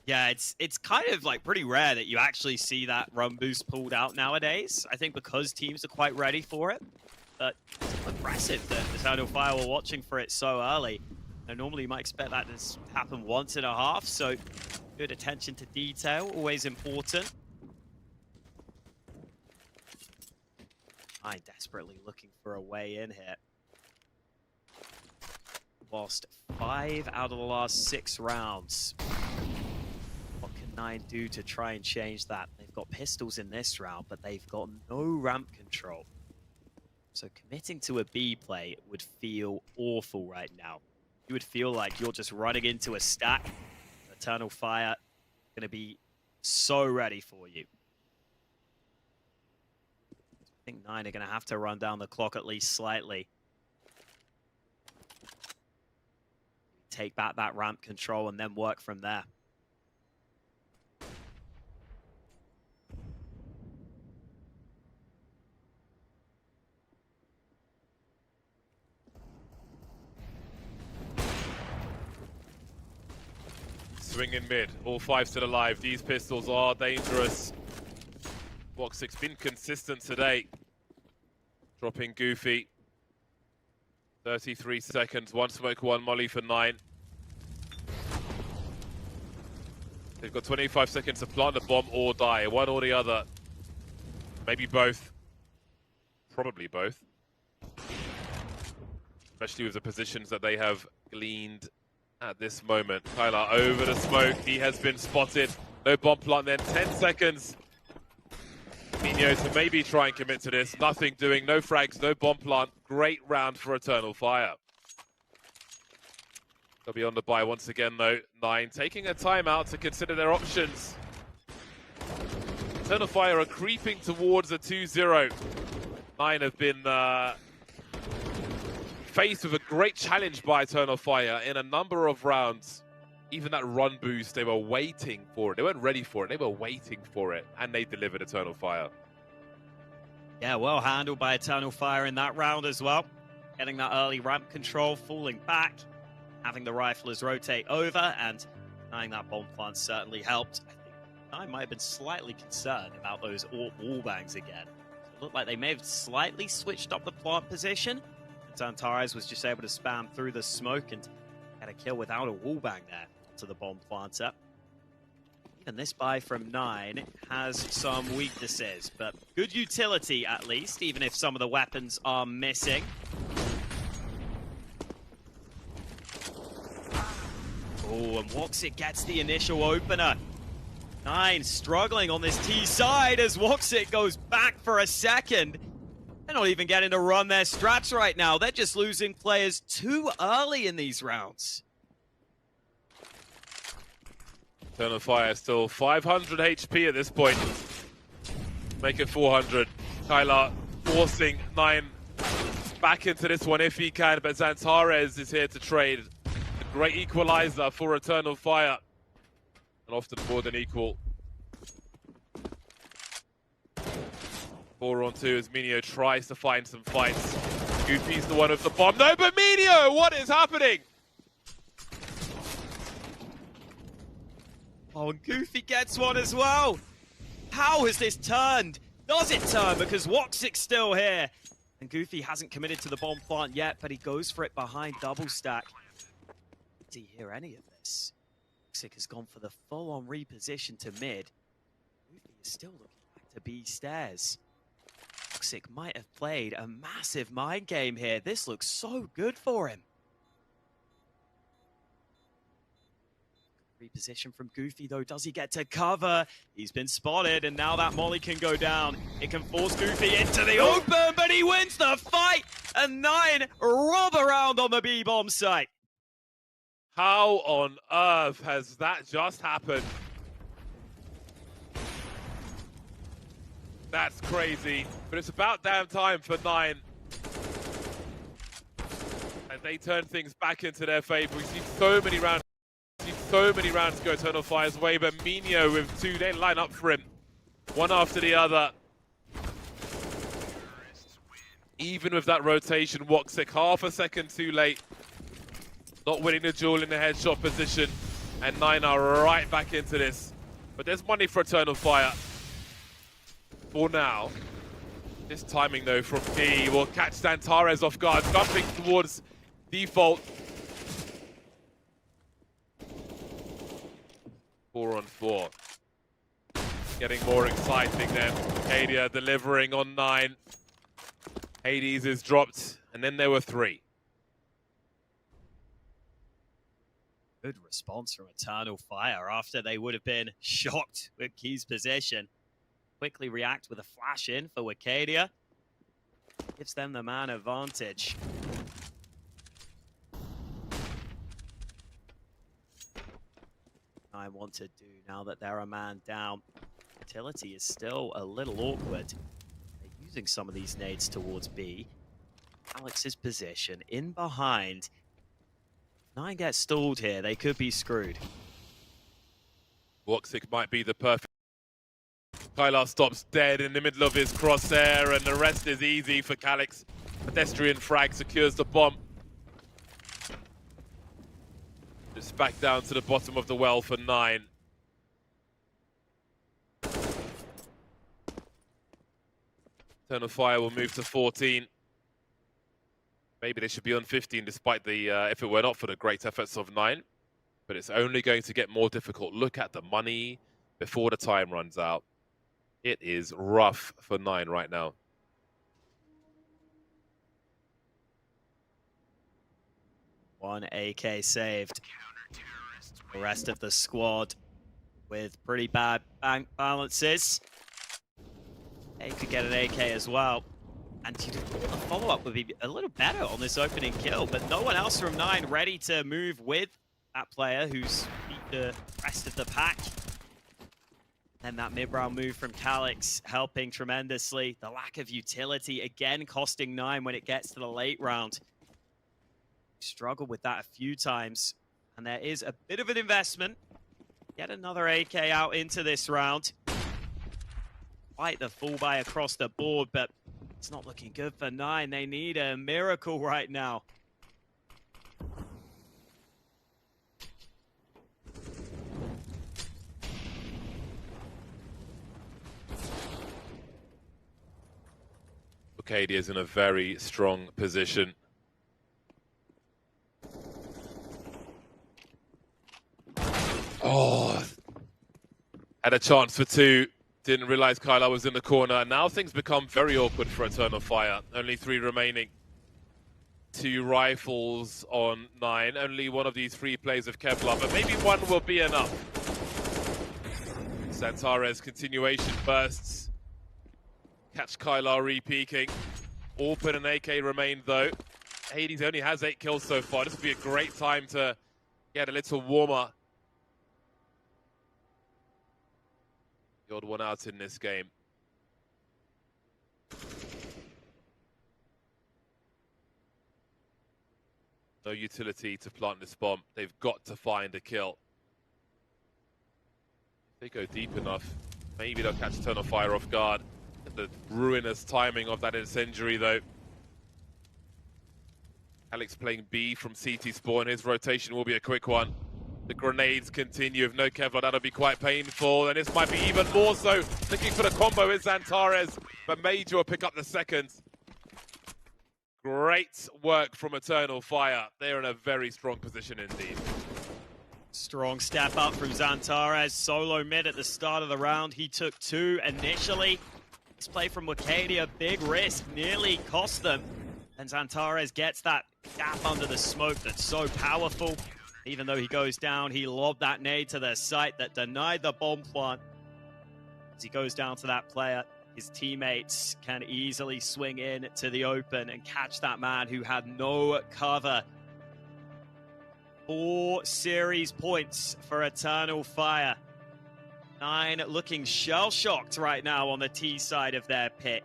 Yeah, it's kind of like pretty rare that you actually see that run boost pulled out nowadays. I think because teams are quite ready for it. But it's impressive that Eternal Fire were watching for it so early. And normally you might expect that to happen once and a half, so good attention to detail, always important. I'm desperately looking for a way in here. Lost 5 out of the last 6 rounds. What can 9 do to try and change that? They've got pistols in this round, but they've got no ramp control. So committing to a B play would feel awful right now. You would feel like you're just running into a stack. Eternal Fire going to be so ready for you. I think 9 are going to have to run down the clock at least slightly. Take back that ramp control and then work from there. Swing in mid, all 5 still alive. These pistols are dangerous. Woxic's been consistent today. Dropping Goofy. 33 seconds, 1 smoke, 1 molly for 9. They've got 25 seconds to plant the bomb or die, one or the other. Maybe both. Probably both. Especially with the positions that they have gleaned at this moment. Kylar over the smoke, he has been spotted. No bomb plant then, 10 seconds. Mino to maybe try and commit to this. Nothing doing, no frags, no bomb plant. Great round for Eternal Fire. They'll be on the buy once again though. 9 taking a timeout to consider their options. Eternal Fire are creeping towards a 2-0. 9 have been faced with a great challenge by Eternal Fire in a number of rounds. Even that run boost, they were waiting for it. They weren't ready for it, they were waiting for it. And they delivered Eternal Fire. Yeah, well handled by Eternal Fire in that round as well. Getting that early ramp control, falling back, having the riflers rotate over, and denying that bomb plant certainly helped. I think I might have been slightly concerned about those wall bangs again. It looked like they may have slightly switched up the plant position. Antares was just able to spam through the smoke and get a kill without a wall bang there to the bomb planter. Even this buy from 9 has some weaknesses, but good utility at least, even if some of the weapons are missing. Oh, and Woxic gets the initial opener. 9 struggling on this T side as Woxic goes back for a second. They're not even getting to run their strats right now. They're just losing players too early in these rounds. Eternal Fire still 500 HP at this point. Make it 400. Kylar forcing 9 back into this one if he can, but Zantares is here to trade. A great equalizer for Eternal Fire. And often more than equal. 4-on-2 as Minio tries to find some fights. Goofy's the one with the bomb. No, but Minio, what is happening? Oh, and Goofy gets one as well. How has this turned? Does it turn? Because Woxic's still here. And Goofy hasn't committed to the bomb plant yet, but he goes for it behind double stack. Did he hear any of this? Woxic has gone for the full-on reposition to mid. Goofy is still looking back to B stairs. Woxic might have played a massive mind game here. This looks so good for him. Reposition from Goofy though. Does he get to cover? He's been spotted, and now that molly can go down. It can force Goofy into the open, but he wins the fight! And 9 rob around on the B-bomb site. How on earth has that just happened? That's crazy, but it's about damn time for 9. And they turn things back into their favor. We see so many rounds go Eternal Fire's way, but Minio with 2, they line up for him. One after the other. Even with that rotation, Woxic half a second too late. Not winning the duel in the headshot position. And 9 are right back into this. But there's money for Eternal Fire. For now. This timing though from D will catch Zantares off guard, jumping towards default. 4-on-4. Getting more exciting then. Acadia delivering on 9. Hades is dropped, and then there were 3. Good response from Eternal Fire after they would have been shocked with Key's position. Quickly react with a flash in for Wicadia. Gives them the man advantage. I want to do now that they're a man down. Utility is still a little awkward. They're using some of these nades towards B. Alex's position in behind. 9 gets stalled here. They could be screwed. Woxic might be the perfect. Kylar stops dead in the middle of his crosshair, and the rest is easy for Calyx. Pedestrian frag secures the bomb. Just back down to the bottom of the well for 9. Eternal Fire will move to 14. Maybe they should be on 15 despite the, if it were not for the great efforts of 9. But it's only going to get more difficult. Look at the money before the time runs out. It is rough for 9 right now. One AK saved. The rest of the squad with pretty bad bank balances. They could get an AK as well. And the follow-up would be a little better on this opening kill, but no one else from 9 ready to move with that player who's beat the rest of the pack. And that mid-round move from Calix helping tremendously. The lack of utility, again, costing 9 when it gets to the late round. Struggled with that a few times. And there is a bit of an investment. Get another AK out into this round. Quite the full buy across the board, but it's not looking good for 9. They need a miracle right now. Katie is in a very strong position. Oh, had a chance for 2. Didn't realize Kyla was in the corner. Now things become very awkward for Eternal Fire. Only 3 remaining. 2 rifles on 9. Only one of these 3 plays of Kevlar, but maybe 1 will be enough. Santares continuation bursts. Catch Kyla re-peeking. Orpin and AK remain though. Hades only has 8 kills so far. This would be a great time to get a little warmer. The odd one out in this game. No utility to plant this bomb. They've got to find a kill. If they go deep enough, maybe they'll catch Eternal Fire off guard. The ruinous timing of that incendiary though. Alex playing B from CT spawn. His rotation will be a quick one. The grenades continue. If no Kevlar, that'll be quite painful. And this might be even more so. Looking for the combo is Zantares, but Major will pick up the second. Great work from Eternal Fire. They're in a very strong position indeed. Strong step up from Zantares. Solo mid at the start of the round. He took 2 initially. This play from Wakadia, big risk, nearly cost them. And Zantares gets that gap under the smoke that's so powerful. Even though he goes down, he lobbed that nade to the site that denied the bomb plant. As he goes down to that player, his teammates can easily swing in to the open and catch that man who had no cover. 4 series points for Eternal Fire. 9 looking shell-shocked right now on the T side of their pick.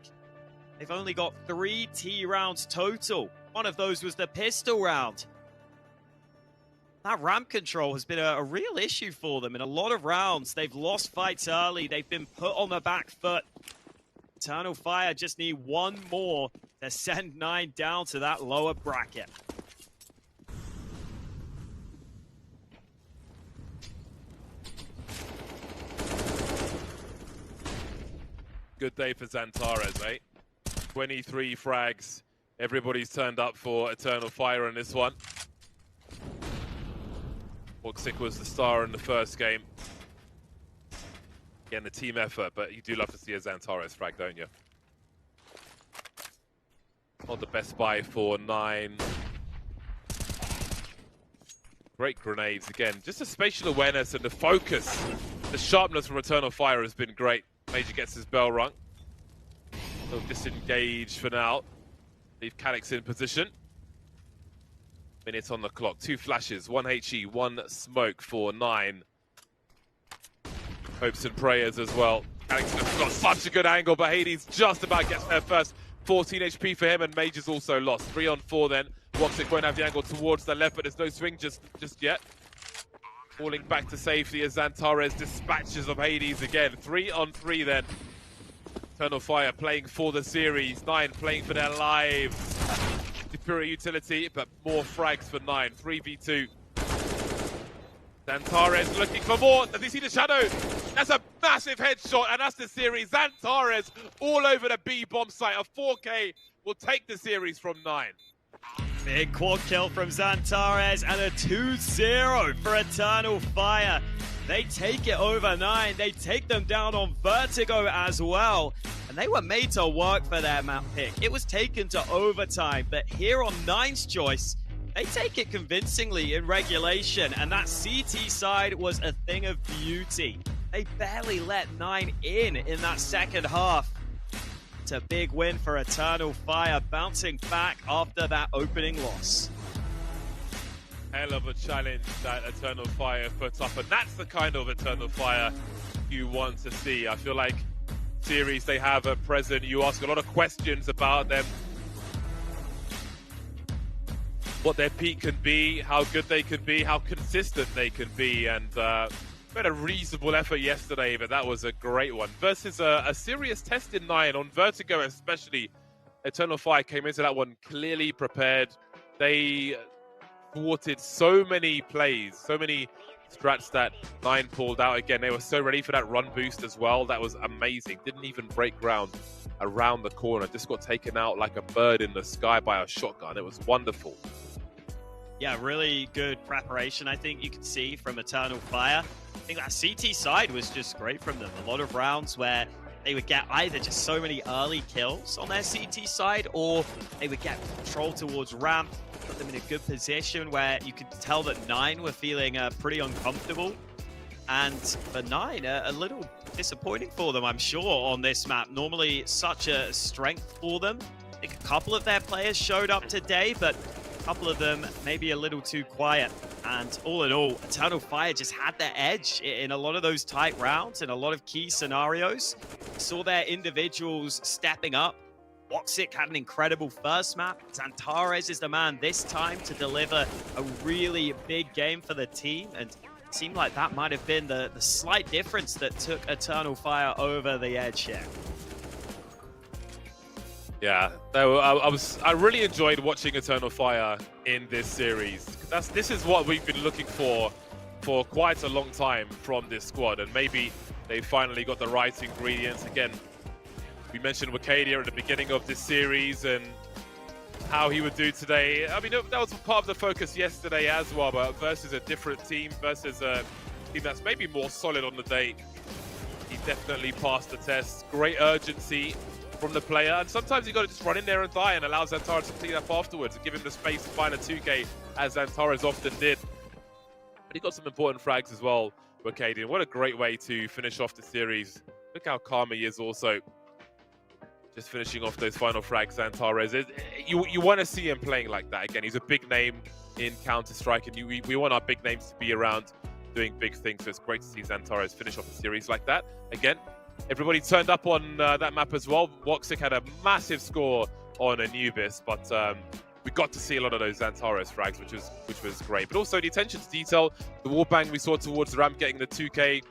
They've only got 3 T rounds total. One of those was the pistol round. That ramp control has been a real issue for them in a lot of rounds. They've lost fights early. They've been put on the back foot. Eternal Fire just need 1 more to send 9 down to that lower bracket. Good day for Zantares, mate. 23 frags. Everybody's turned up for Eternal Fire in this one. Woxic was the star in the first game. Again, the team effort, but you do love to see a Zantares frag, don't you? Not the best buy for 9. Great grenades again. Just the spatial awareness and the focus. The sharpness from Eternal Fire has been great. Major gets his bell rung. He'll disengage for now. Leave Calix in position. Minutes on the clock. 2 flashes, 1 HE, 1 smoke for 9. Hopes and prayers as well. Calix has got such a good angle, but Hades just about gets there first. 14 HP for him, and Major's also lost. 3 on 4 then. Woxic won't have the angle towards the left, but there's no swing just yet. Falling back to safety as Zantares dispatches of Hades again. 3 on 3 then. Eternal Fire playing for the series. 9 playing for their lives. Superior utility, but more frags for 9. 3v2. Zantares looking for more. Does he see the shadow? That's a massive headshot, and that's the series. Zantares all over the B bomb site. A 4K will take the series from 9. Big quad kill from Zantares and a 2-0 for Eternal Fire. They take it over 9. They take them down on Vertigo as well. And they were made to work for their map pick. It was taken to overtime, but here on 9's choice, they take it convincingly in regulation. And that CT side was a thing of beauty. They barely let 9 in that second half. It's a big win for Eternal Fire, bouncing back after that opening loss. Hell of a challenge that Eternal Fire put up, and that's the kind of Eternal Fire you want to see. I feel like series they have at present, you ask a lot of questions about them, what their peak can be, how good they can be, how consistent they can be, and we had a reasonable effort yesterday, but that was a great one. Versus a serious test in 9 on Vertigo especially. Eternal Fire came into that one clearly prepared. They thwarted so many plays, so many strats that 9 pulled out. Again, they were so ready for that run boost as well. That was amazing. Didn't even break ground around the corner. Just got taken out like a bird in the sky by a shotgun. It was wonderful. Yeah, really good preparation, I think you could see from Eternal Fire. I think that CT side was just great from them. A lot of rounds where they would get either just so many early kills on their CT side, or they would get control towards ramp, put them in a good position where you could tell that 9 were feeling pretty uncomfortable. And for 9, a little disappointing for them, I'm sure, on this map. Normally such a strength for them. I think a couple of their players showed up today, but a couple of them maybe a little too quiet. And all in all, Eternal Fire just had their edge in a lot of those tight rounds and a lot of key scenarios. Saw their individuals stepping up. Woxic had an incredible first map. Xantares is the man this time to deliver a really big game for the team. And it seemed like that might have been the slight difference that took Eternal Fire over the edge here. Yeah, I really enjoyed watching Eternal Fire in this series. This is what we've been looking for quite a long time from this squad, and maybe they finally got the right ingredients. Again, we mentioned Wakadia at the beginning of this series and how he would do today. I mean, that was part of the focus yesterday as well, but versus a different team, versus a team that's maybe more solid on the day. He definitely passed the test. Great urgency from the player, and sometimes you got to just run in there and die and allow Xantares to clean up afterwards and give him the space to find a 2K, as Xantares often did. But he got some important frags as well, Wakadia. What a great way to finish off the series. Look how calm he is also. Just finishing off those final frags, Xantares. You want to see him playing like that. Again, he's a big name in Counter-Strike, and we want our big names to be around doing big things. So it's great to see Xantares finish off the series like that. Again, everybody turned up on that map as well. Woxic had a massive score on Anubis, but we got to see a lot of those Xantares frags, which was great. But also the attention to detail, the wallbang we saw towards the ramp, getting the 2K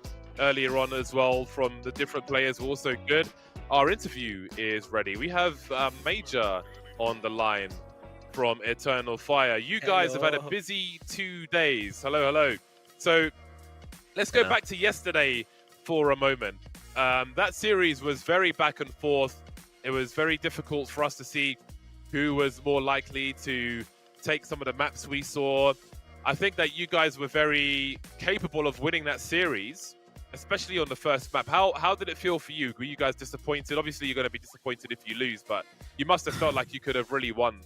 earlier on as well from the different players were also good. Our interview is ready. We have Major on the line from Eternal Fire. You guys have had a busy 2 days. Hello. So let's go back to yesterday for a moment. That series was very back and forth. It was very difficult for us to see who was more likely to take some of the maps we saw. I think that you guys were very capable of winning that series, especially on the first map. How did it feel for you? Were you guys disappointed? Obviously, you're going to be disappointed if you lose, but you must have felt like you could have really won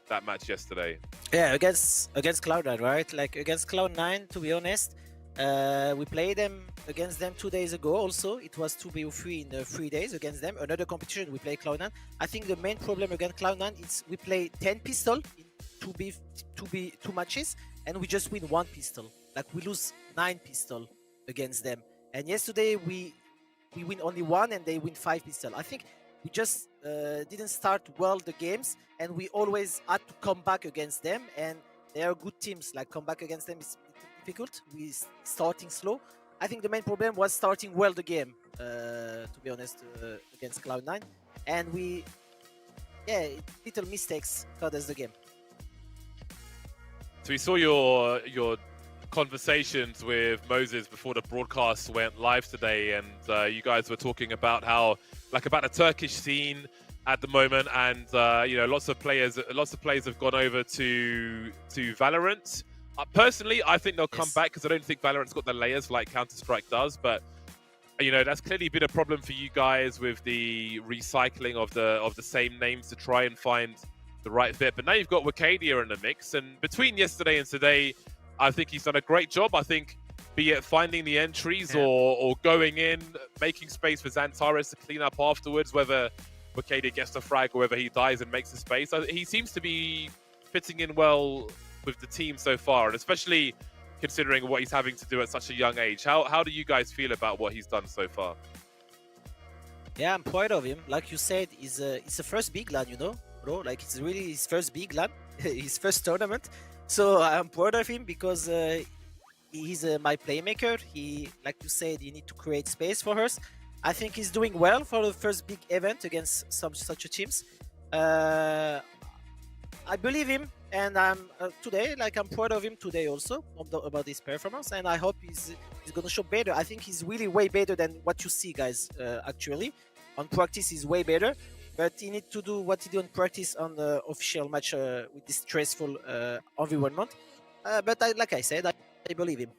that match yesterday. Yeah, against Cloud9, right? Like against Cloud9, to be honest. We played against them 2 days ago also. It was 2v3 in 3 days against them. Another competition, we play Cloud9. I think the main problem against Cloud9 is we play 10 pistol in 2 matches, and we just win 1 pistol. Like we lose 9 pistol against them. And yesterday we win only 1 and they win 5 pistol. I think we just didn't start well the games, and we always had to come back against them, and they are good teams. Like come back against them is difficult. We starting slow. I think the main problem was starting well the game, to be honest, against Cloud9, and little mistakes cost us the game. So we saw your conversations with Moses before the broadcast went live today, and you guys were talking about about the Turkish scene at the moment, and lots of players have gone over to Valorant. Personally, I think they'll come back because I don't think Valorant's got the layers like Counter-Strike does, but that's clearly been a problem for you guys with the recycling of the same names to try and find the right fit. But now you've got Wakadia in the mix, and between yesterday and today, I think he's done a great job. I think be it finding the entries or going in, making space for Xantares to clean up afterwards, whether Wakadia gets the frag wherever he dies and makes the space. He seems to be fitting in well with the team so far, and especially considering what he's having to do at such a young age. How do you guys feel about what he's done so far? Yeah, I'm proud of him. Like you said, it's the first big LAN, you know, bro. Like it's really his first big LAN, his first tournament. So I'm proud of him because he's my playmaker. He, like you said, he need to create space for us. I think he's doing well for the first big event against such teams. I believe him, and I'm today, like I'm proud of him today also about his performance, and I hope he's gonna show better. I think he's really way better than what you see, guys. Actually, on practice he's way better, but he need to do what he do on practice on the official match with this stressful environment. But like I said, I believe him.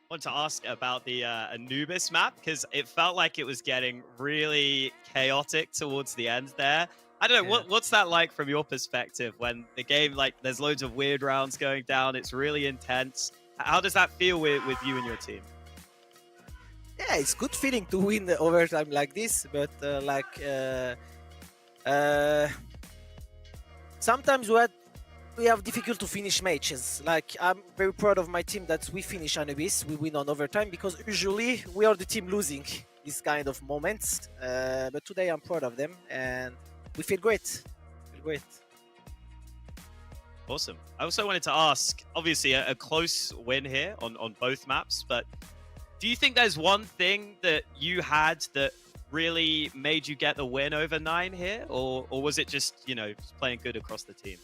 I want to ask about the Anubis map because it felt like it was getting really chaotic towards the end there. I don't know, what's that like from your perspective when the game, like, there's loads of weird rounds going down, it's really intense. How does that feel with you and your team? Yeah, it's good feeling to win the overtime like this, but sometimes we have difficult to finish matches. Like, I'm very proud of my team that we finish Anubis, we win on overtime, because usually we are the team losing these kind of moments. But today I'm proud of them, and we feel great. Awesome. I also wanted to ask, obviously a close win here on both maps, but do you think there's one thing that you had that really made you get the win over 9 here? Or was it just, you know, playing good across the team?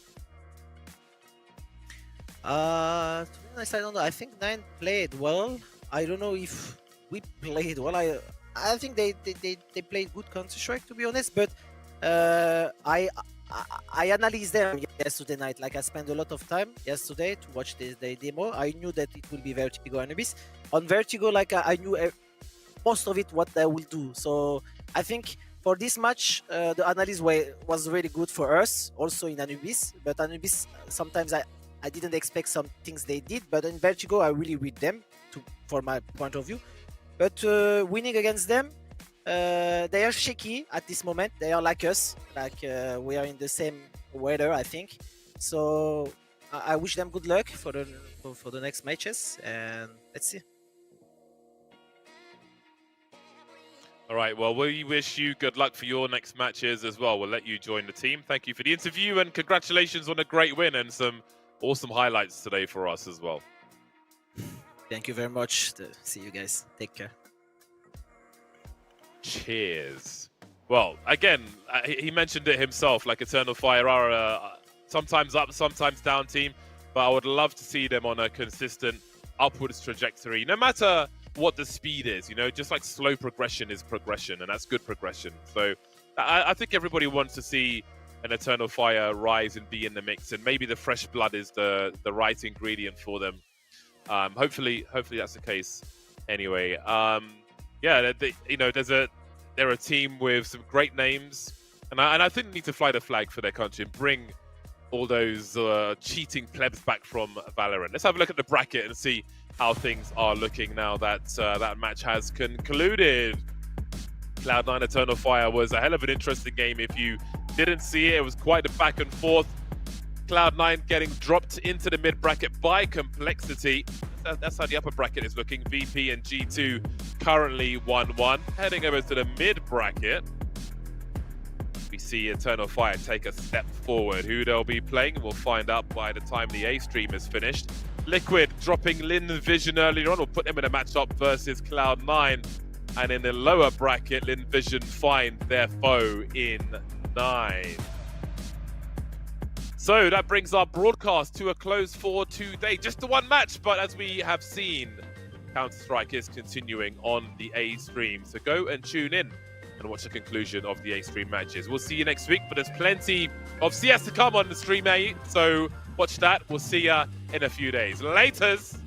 To be honest, I don't know. I think 9 played well. I don't know if we played well. I think they played good Counter-Strike, to be honest, but I analyzed them yesterday night. Like, I spent a lot of time yesterday to watch the demo. I knew that it will be Vertigo Anubis. On Vertigo, like, I knew most of it what they will do. So I think for this match, the analysis was really good for us, also in Anubis. But Anubis, sometimes I didn't expect some things they did. But in Vertigo, I really read them, for my point of view. But winning against them, they are shaky at this moment. They are like us, like we are in the same weather, I think. So I wish them good luck for the next matches, and let's see. All right, well, we wish you good luck for your next matches as well. We'll let you join the team. Thank you for the interview, and congratulations on a great win and some awesome highlights today for us as well. Thank you very much. See you guys. Take care. Cheers. Well, again, he mentioned it himself, like Eternal Fire are a sometimes up, sometimes down team, but I would love to see them on a consistent upwards trajectory, no matter what the speed is, you know, just like slow progression is progression, and that's good progression. So I think everybody wants to see an Eternal Fire rise and be in the mix, and maybe the fresh blood is the right ingredient for them. Hopefully that's the case. Anyway, yeah, they're a team with some great names, and I think they need to fly the flag for their country and bring all those cheating plebs back from Valorant. Let's have a look at the bracket and see how things are looking now that that match has concluded. Cloud9 Eternal Fire was a hell of an interesting game. If you didn't see it, it was quite a back and forth. Cloud9 getting dropped into the mid bracket by Complexity. That's how the upper bracket is looking. VP and G2 currently 1-1. Heading over to the mid bracket, we see Eternal Fire take a step forward. Who they'll be playing, we'll find out by the time the A stream is finished. Liquid dropping Lin Vision earlier on will put them in a matchup versus Cloud9. And in the lower bracket, Lin Vision find their foe in 9. So that brings our broadcast to a close for today. Just the one match, but as we have seen, Counter-Strike is continuing on the A stream. So go and tune in and watch the conclusion of the A stream matches. We'll see you next week, but there's plenty of CS to come on the stream, so watch that. We'll see ya in a few days. Laters!